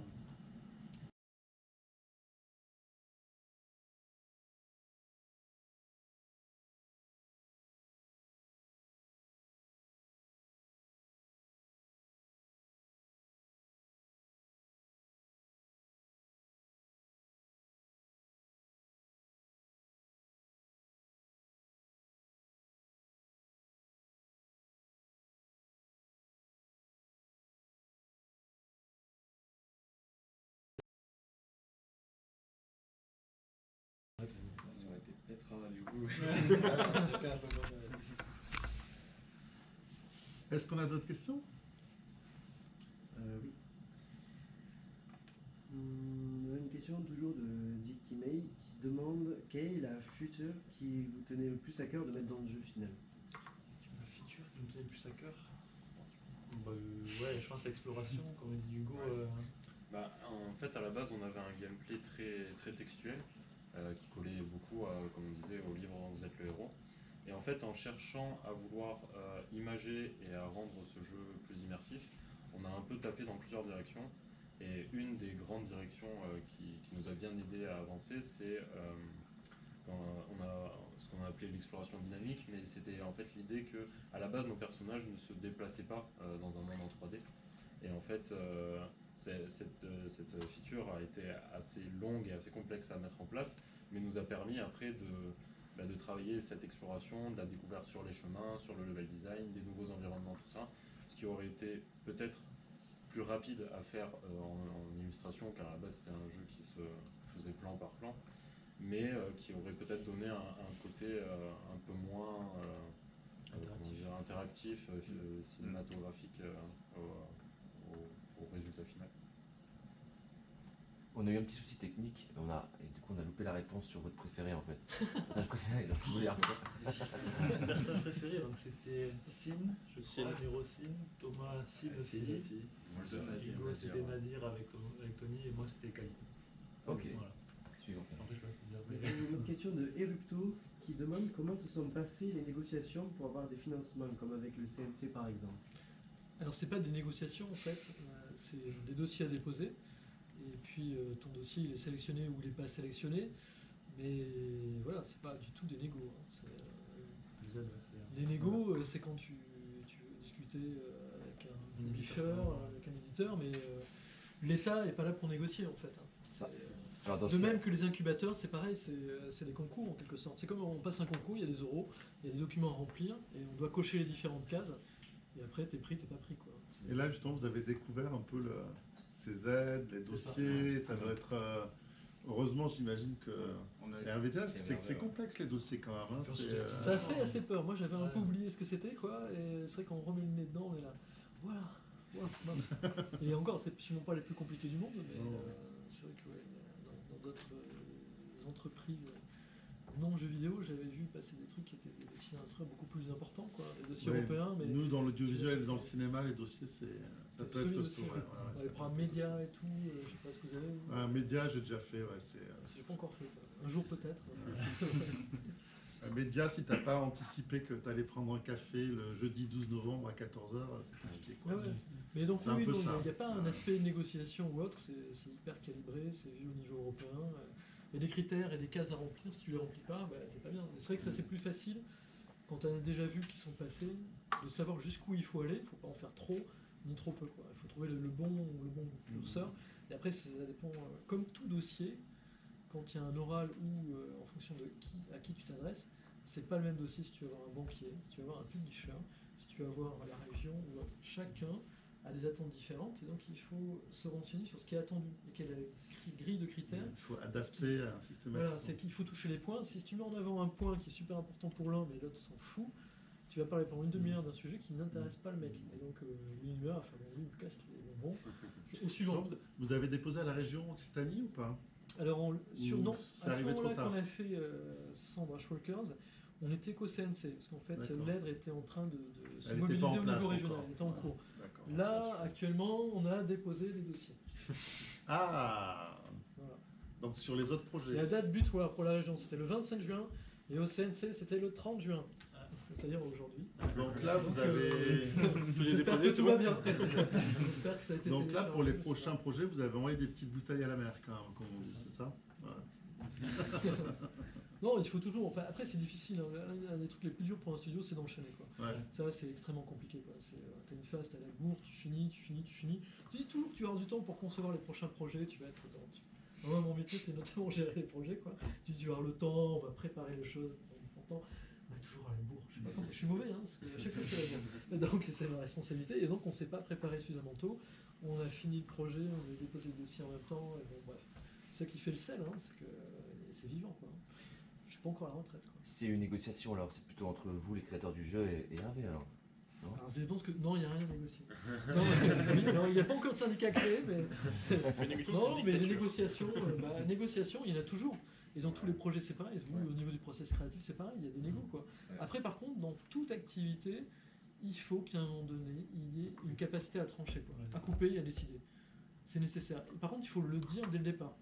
Ça aurait été Petra du coup. Est-ce qu'on a d'autres questions? Oui. On a une question toujours de Dick Kimei qui demande quelle est la feature qui vous tenait le plus à cœur de mettre dans le jeu final? La feature qui me tenait le plus à cœur, ouais, je pense l'exploration, comme dit Hugo. En fait, à la base, on avait un gameplay très, très textuel qui collait beaucoup, comme on disait, au livre dont vous êtes le héros. Et en fait, en cherchant à vouloir imager et à rendre ce jeu plus immersif, on a un peu tapé dans plusieurs directions. Et une des grandes directions qui nous a bien aidé à avancer, c'est ce qu'on a appelé l'exploration dynamique, mais c'était en fait l'idée que, à la base, nos personnages ne se déplaçaient pas dans un monde en 3D. Et en fait, cette feature a été assez longue et assez complexe à mettre en place, mais nous a permis après de travailler cette exploration, de la découverte sur les chemins, sur le level design, des nouveaux environnements, tout ça. Ce qui aurait été peut-être plus rapide à faire en illustration, car à la base c'était un jeu qui se faisait plan par plan, mais qui aurait peut-être donné un côté un peu moins interactif, cinématographique au résultat final. On a eu un petit souci technique, et du coup on a loupé la réponse sur votre préféré en fait. Personnage préféré, donc si vous voulez Mon personnage préféré, donc c'était Sin, je crois, Nero Sin, Thomas Sin aussi. Moi je donne Nadir. Hugo c'était Nadir avec Tony et moi c'était Kali. Ok, Voilà. suivant. Après, je sais pas si dire, Il y a une autre question de Erupto qui demande comment se sont passées les négociations pour avoir des financements, comme avec le CNC par exemple. Alors c'est pas des négociations en fait, c'est des dossiers à déposer. Et puis ton dossier il est sélectionné ou il n'est pas sélectionné. Mais voilà, c'est pas du tout des négos. Hein. Les négos, c'est quand tu veux discuter avec un publisher, avec un éditeur, mais l'État n'est pas là pour négocier en fait. Hein. Alors, dans De ce même cas- que les incubateurs, c'est pareil, c'est des concours en quelque sorte. C'est comme on passe un concours, il y a des euros, il y a des documents à remplir, et on doit cocher les différentes cases, et après t'es pris, t'es pas pris. Quoi. Et là, justement, vous avez découvert un peu ces aides, les dossiers, ça doit être... heureusement, j'imagine que... On a eu- RVT, là, c'est complexe les dossiers quand même. Hein, c'est, Ça fait assez peur. Moi j'avais un peu oublié ce que c'était, quoi, et c'est vrai qu'on remet le nez dedans, on est là. Voilà. Mince. Et encore, c'est sûrement pas les plus compliqués du monde, mais c'est vrai que ouais, dans d'autres entreprises non jeux vidéo, j'avais vu passer des trucs qui étaient des dossiers instruits beaucoup plus importants, quoi, des dossiers Ouais, européens. Mais nous, dans l'audiovisuel et dans le cinéma, les dossiers, ça peut être solide costaud. aussi, Ouais, ouais. ouais, Dans ça les peut programmes être- médias et tout, je sais pas ce que vous avez. vous. Un média, j'ai déjà fait. Ouais, J'ai pas encore fait ça. Un jour peut-être. un média, si t'as pas anticipé que tu allais prendre un café le jeudi 12 novembre à 14h, c'est compliqué. Quoi. Ouais, ouais. Mais donc C'est un oui, peu il ça. n'y a pas un aspect négociation ou autre, c'est hyper calibré, c'est vu au niveau européen. Il y a des critères et des cases à remplir, si tu les remplis pas, bah, t'es pas bien. Mais c'est vrai que ça c'est plus facile, quand on a déjà vu qui sont passés, de savoir jusqu'où il faut aller, il ne faut pas en faire trop, ni trop peu. Quoi. Il faut trouver le bon curseur. Et après, ça dépend, comme tout dossier, quand il y a un oral ou en fonction de à qui tu t'adresses, c'est pas le même dossier si tu veux avoir un banquier, si tu veux avoir un publisher, si tu veux avoir la région ou autre. Chacun a des attentes différentes et donc il faut se renseigner sur ce qui est attendu et quelle est la grille de critères. Il faut adapter systématiquement. Voilà, c'est qu'il faut toucher les points. Si tu mets en avant un point qui est super important pour l'un mais l'autre s'en fout, tu vas parler pendant une demi-heure d'un sujet qui n'intéresse pas le mec. Et donc lui il meurt, enfin lui il me casse les bonbons. Au suivant. Vous avez déposé à la région Occitanie ou pas? Alors, non, c'est à ce arrivé trop moment-là tard. qu'on a fait Sandra Walkers, on était qu'au CNC, parce qu'en fait, D'accord. l'aide était en train de se Elle était pas mobiliser en au place niveau régional, encore. elle était en cours. D'accord. Là, actuellement, on a déposé les dossiers. Ah, Voilà. donc sur les autres projets. Et la date butoir pour la région, c'était le 25 juin, et au CNC, c'était le 30 juin. C'est-à-dire aujourd'hui. Donc là, vous avez. J'espère que tout va bien. J'espère que ça a été Donc là, pour les téléchargé, prochains projets, vous avez envoyé des petites bouteilles à la mer, quand même, comme on dit, c'est ça? Voilà. Non, il faut toujours. Enfin, après, c'est difficile. Hein. Un des trucs les plus durs pour un studio, c'est d'enchaîner. Quoi. Ouais. Ça, c'est extrêmement compliqué. Tu as une phase, tu as la bourre, tu finis. Tu dis toujours que tu vas avoir du temps pour concevoir les prochains projets, tu vas être dans. Moi, mon métier, c'est notamment gérer les projets. Quoi. Tu dis, tu vas avoir le temps, on va préparer les choses. On a toujours à la bourre. Je sais pas comment. Je suis mauvais, hein, parce que à chaque fois, je fais la bourre. Donc, c'est ma responsabilité. Et donc, on ne s'est pas préparé suffisamment tôt. On a fini le projet, on a déposé le dossier en même temps. Et bon, bref. C'est ça qui fait le sel, hein, c'est que c'est vivant. Quoi. Je suis pas encore à la retraite. Quoi. C'est une négociation alors, c'est plutôt entre vous, les créateurs du jeu, et Hervé alors. Alors, ça dépend parce que non, il n'y a rien à négocier. Non, il n'y a pas encore de syndicat créé, mais non, mais les négociations, négociations, il y en a toujours. Et dans tous les projets, c'est pareil. Vous, au niveau du process créatif, c'est pareil. Il y a des négos, quoi. Après, par contre, dans toute activité, il faut qu'à un moment donné, il y ait une capacité à trancher, quoi. À couper et à décider. C'est nécessaire. Et par contre, il faut le dire dès le départ.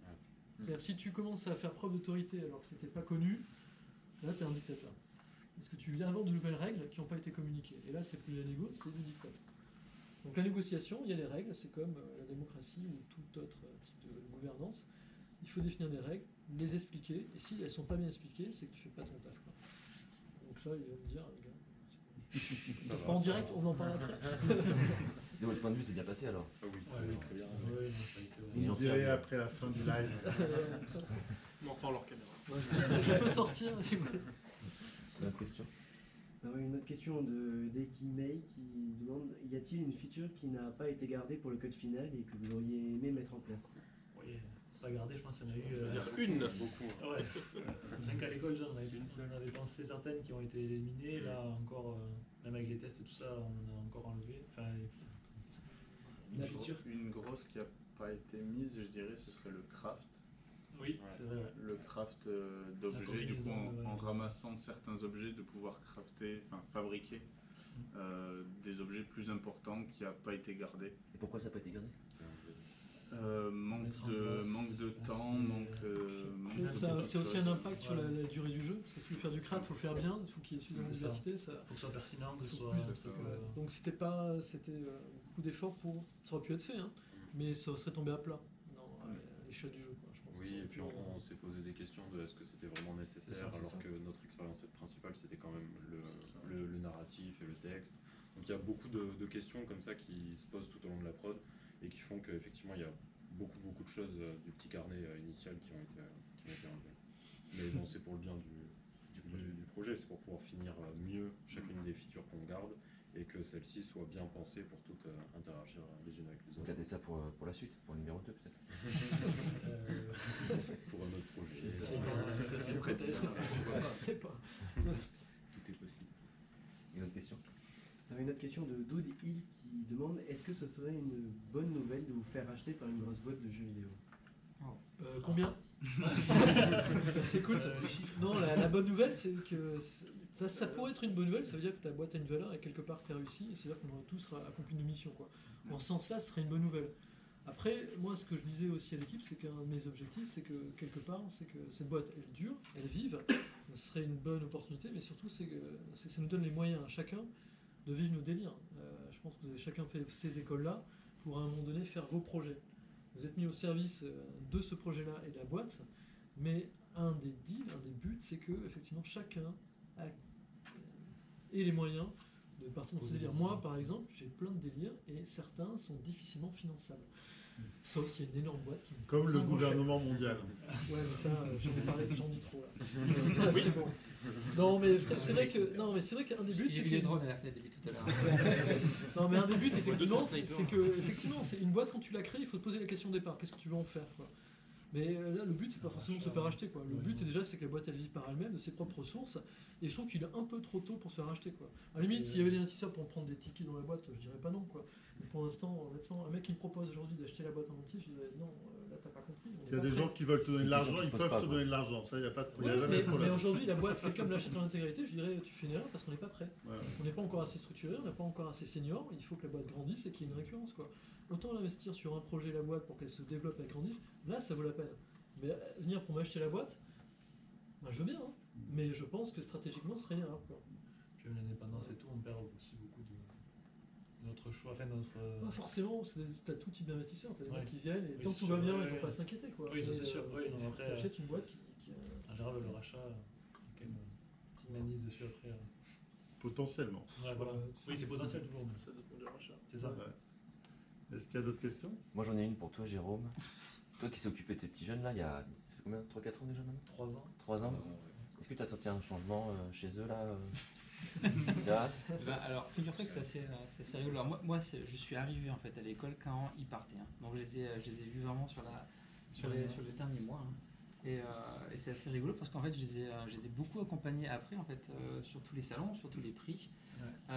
C'est-à-dire, si tu commences à faire preuve d'autorité alors que c'était pas connu, là, tu es un dictateur. Parce que tu inventes de nouvelles règles qui n'ont pas été communiquées. Et là, c'est plus la négo, c'est le diktat. Donc la négociation, il y a des règles, c'est comme la démocratie ou tout autre type de gouvernance. Il faut définir des règles, les expliquer, et si elles ne sont pas bien expliquées, c'est que tu ne fais pas ton taf. Quoi. Donc ça, ils vont me dire, les gars, pas en direct, on en parle après. De votre point de vue, c'est bien passé alors? Oui, très bien. Ouais, non, ça a été, Vous me direz après la fin du live. On entend leur caméra. Je peux sortir si vous voulez. Autre question. Nous avons une autre question de Deki May qui demande y a-t-il une feature qui n'a pas été gardée pour le code final et que vous auriez aimé mettre en place? Oui, pas gardé, je pense qu'il y en a eu. Une. Beaucoup. Ouais, rien qu'à l'école, on avait pensé certaines qui ont été éliminées. Là, encore, même avec les tests et tout ça, on a encore enlevé. Enfin, une feature. Une grosse qui n'a pas été mise, je dirais, ce serait le craft. Oui, Ouais. c'est vrai. Ouais. Le craft d'objets, du coup, combinaison, en ouais. ramassant certains objets, de pouvoir crafter, enfin fabriquer des objets plus importants qui n'a pas été gardé. Et pourquoi ça n'a pas été gardé? Manque Mettre en de place, temps, c'est- manque Après, de ça, c'est aussi un choses. impact sur la durée du jeu, parce que si tu veux faire du craft, il faut le faire bien, il faut qu'il y ait suffisamment de C'est ça. diversité. Ça... Faut que ce soit pertinent, que ce Faut soit. plus un de truc, ça, Ouais. Donc c'était beaucoup d'efforts pour. Ça aurait pu être fait, hein, mais ça serait tombé à plat dans l'échelle du jeu, quoi, je pense. que ça Oui, aurait et pu, puis on s'est posé des questions de est-ce que c'était vraiment C'est nécessaire, ça. alors que notre expérience principale c'était quand même le narratif et le texte. Donc il y a beaucoup de questions comme ça qui se posent tout au long de la prod et qui font qu'effectivement il y a beaucoup de choses du petit carnet initial qui ont été enlevées. Mais bon, c'est pour le bien du projet, c'est pour pouvoir finir mieux chacune des features qu'on garde et que celles-ci soient bien pensées pour toutes interagir les unes avec les Vous autres. gardez ça pour la suite, pour le numéro 2 peut-être. Pour un autre projet. Si ça s'y prêtait. Je sais pas. Tout est possible. Une autre question? On avait une autre question de Dude Hill qui demande est-ce que ce serait une bonne nouvelle de vous faire acheter par une grosse boîte de jeux vidéo? Combien? Écoute, Les chiffres. non, la bonne nouvelle, c'est que ça pourrait être une bonne nouvelle, ça veut dire que ta boîte a une valeur et quelque part tu as réussi, et c'est à dire qu'on aurait tous accompli nos missions, quoi. En ce sens-là, ce serait une bonne nouvelle. Après, moi, ce que je disais aussi à l'équipe, c'est qu'un de mes objectifs, c'est que quelque part, c'est que cette boîte, elle dure, elle vive, ce serait une bonne opportunité, mais surtout, c'est que ça nous donne les moyens à chacun de vivre nos délires. Je pense que vous avez chacun fait ces écoles-là pour à un moment donné faire vos projets. Vous êtes mis au service de ce projet-là et de la boîte, mais un des deals, un des buts, c'est que effectivement chacun ait les moyens de partir dans ces délires. Moi, par exemple, j'ai plein de délires et certains sont difficilement finançables. Sauf s'il y a une énorme boîte qui me Comme propose le un gros gouvernement mondial. chèque. Ouais, mais ça, j'en ai parlé, j'en dis trop là. Oui, bon. Non, mais c'est vrai qu'un des buts, J'ai c'est vu que les drones à la fenêtre depuis tout à l'heure. non, mais un des buts, effectivement, Deux, trois snipers. c'est que, effectivement, c'est une boîte, quand tu la crées, il faut te poser la question au départ. Qu'est-ce que tu veux en faire, quoi. Mais là, le but, c'est pas forcément de se faire acheter, quoi. Le but, c'est déjà c'est que la boîte, elle vive par elle-même, de ses propres ressources. Et je trouve qu'il est un peu trop tôt pour se faire acheter, quoi. À la limite, s'il y avait des investisseurs pour prendre des tickets dans la boîte, je dirais pas non, quoi. Mais pour l'instant, honnêtement, un mec qui me propose aujourd'hui d'acheter la boîte en entier, je dirais non, là, t'as pas compris. on est Il y a pas des prêt. gens qui veulent te donner de C'est l'argent, quelque chose ils qui se peuvent passe te pas, donner de l'argent. Ça, il n'y a pas de Ouais, jamais de mais problème. aujourd'hui, la boîte, quelqu'un me l'achète en intégralité, je dirais tu fais une erreur parce qu'on n'est pas prêt. Ouais. On n'est pas encore assez structuré, on n'est pas encore assez senior, il faut que la boîte grandisse et qu'il y ait une récurrence, quoi. Autant investir sur un projet la boîte pour qu'elle se développe et qu'elle grandisse, là ça vaut la peine. Mais venir pour m'acheter la boîte, ben, je veux bien, hein. Mais je pense que stratégiquement ce serait une erreur, quoi. Puis même l'indépendance et tout, on perd aussi beaucoup de notre choix, enfin notre. Pas forcément, t'as tout type d'investisseurs, t'as des Ouais. gens qui viennent et Oui, tant que c'est tout va sûr, bien, ouais, ils ne vont ouais. pas s'inquiéter, quoi. Oui, ça, Mais, c'est sûr. Oui, non, après, t'achètes une boîte qui En général, le rachat, il y a quand même une petite manise dessus après. Potentiellement. Ouais, voilà. Ouais, Oui, c'est potentiel toujours, mais Ça dépend du rachat. c'est ça. Ouais. Est-ce qu'il y a d'autres questions? Moi j'en ai une pour toi Jérôme. Toi qui s'est occupé de ces petits jeunes là, ça fait combien? 3-4 ans déjà maintenant? 3 ans. 3 ans? Est-ce que tu as senti un changement chez eux là Tu vois? Bah, alors, figure-toi que c'est assez rigolo. Alors, moi je suis arrivé en fait à l'école quand ils partaient. Hein. Donc je les ai vus vraiment sur le dernier mois. Hein. Et c'est assez rigolo parce qu'en fait je les ai beaucoup accompagnés après en fait sur tous les salons, sur tous les prix. Ouais.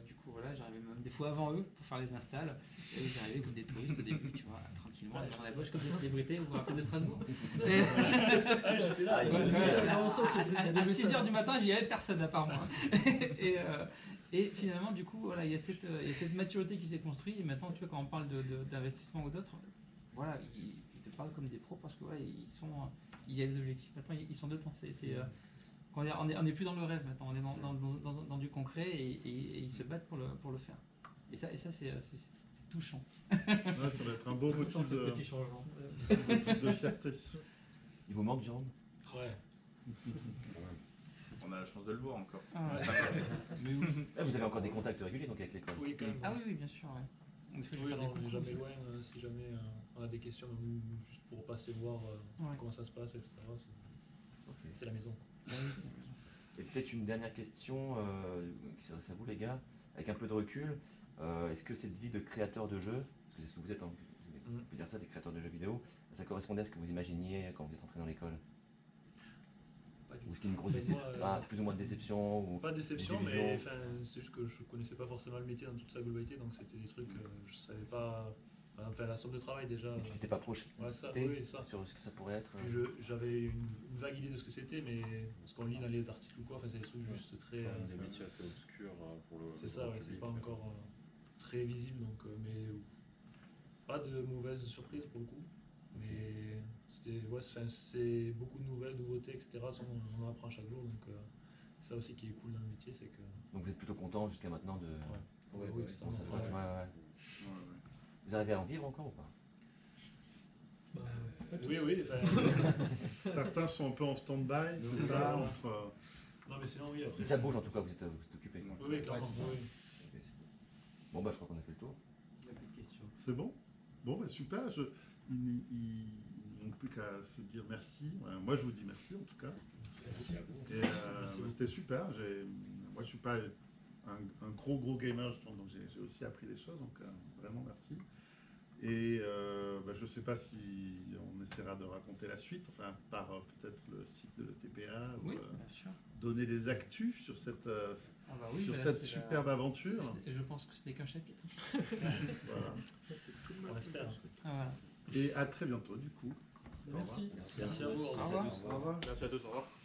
Du coup voilà, j'arrivais même des fois avant eux pour faire les installs. Et ils arrivaient comme des touristes au début, tu vois, tranquillement, dans la poche comme des célébrités. Vous vous rappelez de Strasbourg? Et- J'étais là. Ah, Ouais, il y a ouais, des à 6h du matin, j'y avais personne à part moi. Et finalement, du coup, voilà, il y a cette maturité qui s'est construite. Et maintenant, tu vois, quand on parle d'investissement ou d'autres, voilà, ils te parlent comme des pros parce que voilà, il y a des objectifs. Maintenant, ils sont dedans. On n'est plus dans le rêve maintenant. On est dans du concret et ils se battent pour le faire. Et ça, c'est touchant. Ouais, ça va être un beau motif ce de, petit changement. motif de fierté. Il vous manque Jérôme? Ouais. On a la chance de le voir encore. Ah, Ça va. mais oui. Ah, vous avez encore des contacts réguliers donc avec l'école? Oui, quand même. Ah oui, bien sûr. Ouais. Donc, je vais Oui, faire des non, on n'est concours. jamais loin. Si jamais on a des questions, même juste pour passer voir Ouais. comment ça se passe, etc. Ok. C'est la maison. Ouais, oui, c'est- Et peut-être une dernière question qui s'adresse à vous les gars, avec un peu de recul. Est-ce que cette vie de créateur de jeux, parce que c'est ce que vous êtes, hein, on peut dire ça, des créateurs de jeux vidéo, ça correspondait à ce que vous imaginiez quand vous êtes entré dans l'école? Pas du Ou est-ce qu'il y a une grosse Mais déception, moi, plus ou moins de déception ou... Pas de déception, des illusions. mais enfin, c'est juste que je connaissais pas forcément le métier dans toute sa globalité, donc c'était des trucs que je savais pas. Enfin, la somme de travail déjà. Et tu t'étais pas projeté Ouais, ça, oui, ça. sur ce que ça pourrait être? Puis j'avais une vague idée de ce que c'était, mais ce qu'on lit dans les articles ou quoi, enfin, c'est des trucs juste très. Des métiers assez obscurs pour le. C'est ça, ouais, c'est pas encore très visible, donc, mais pas de mauvaise surprise pour le coup. Mais c'était, ouais, c'est beaucoup de nouvelles, nouveautés, etc. On en apprend chaque jour, donc c'est ça aussi qui est cool dans le métier, c'est que. Donc vous êtes plutôt content jusqu'à maintenant de... Ouais, oui, Comment totalement. ça se passe? Ouais. Ouais. Vous arrivez à en vivre encore ou pas? Bah, pas tous. Oui. Certains sont un peu en stand-by, C'est c'est ça, ça, ouais. entre... Non, mais sinon, oui, après. Mais ça bouge en tout cas, vous êtes occupé. Oui, clairement. Ouais, c'est ça. Oui. Ok, c'est cool. Bon bah je crois qu'on a fait le tour. Il n'y a plus de questions. C'est bon? Bon, bah super. Ils n'ont plus qu'à se dire merci. Ouais, moi, je vous dis merci en tout cas. Merci à vous. Et c'était super. Moi, je suis pas un gros gamer, donc j'ai aussi appris des choses. Donc, vraiment merci. Et je ne sais pas si on essaiera de raconter la suite, enfin, par peut-être le site de l'ETPA, ou Oui, bien sûr. donner des actus sur cette, Ah bah oui, sur bah là, cette c'est superbe aventure. Je pense que c'était qu'un chapitre. Voilà. On espère. Ah, voilà. Et à très bientôt, du coup. Merci. Merci à vous. Au revoir. Au revoir. Merci à tous, au revoir.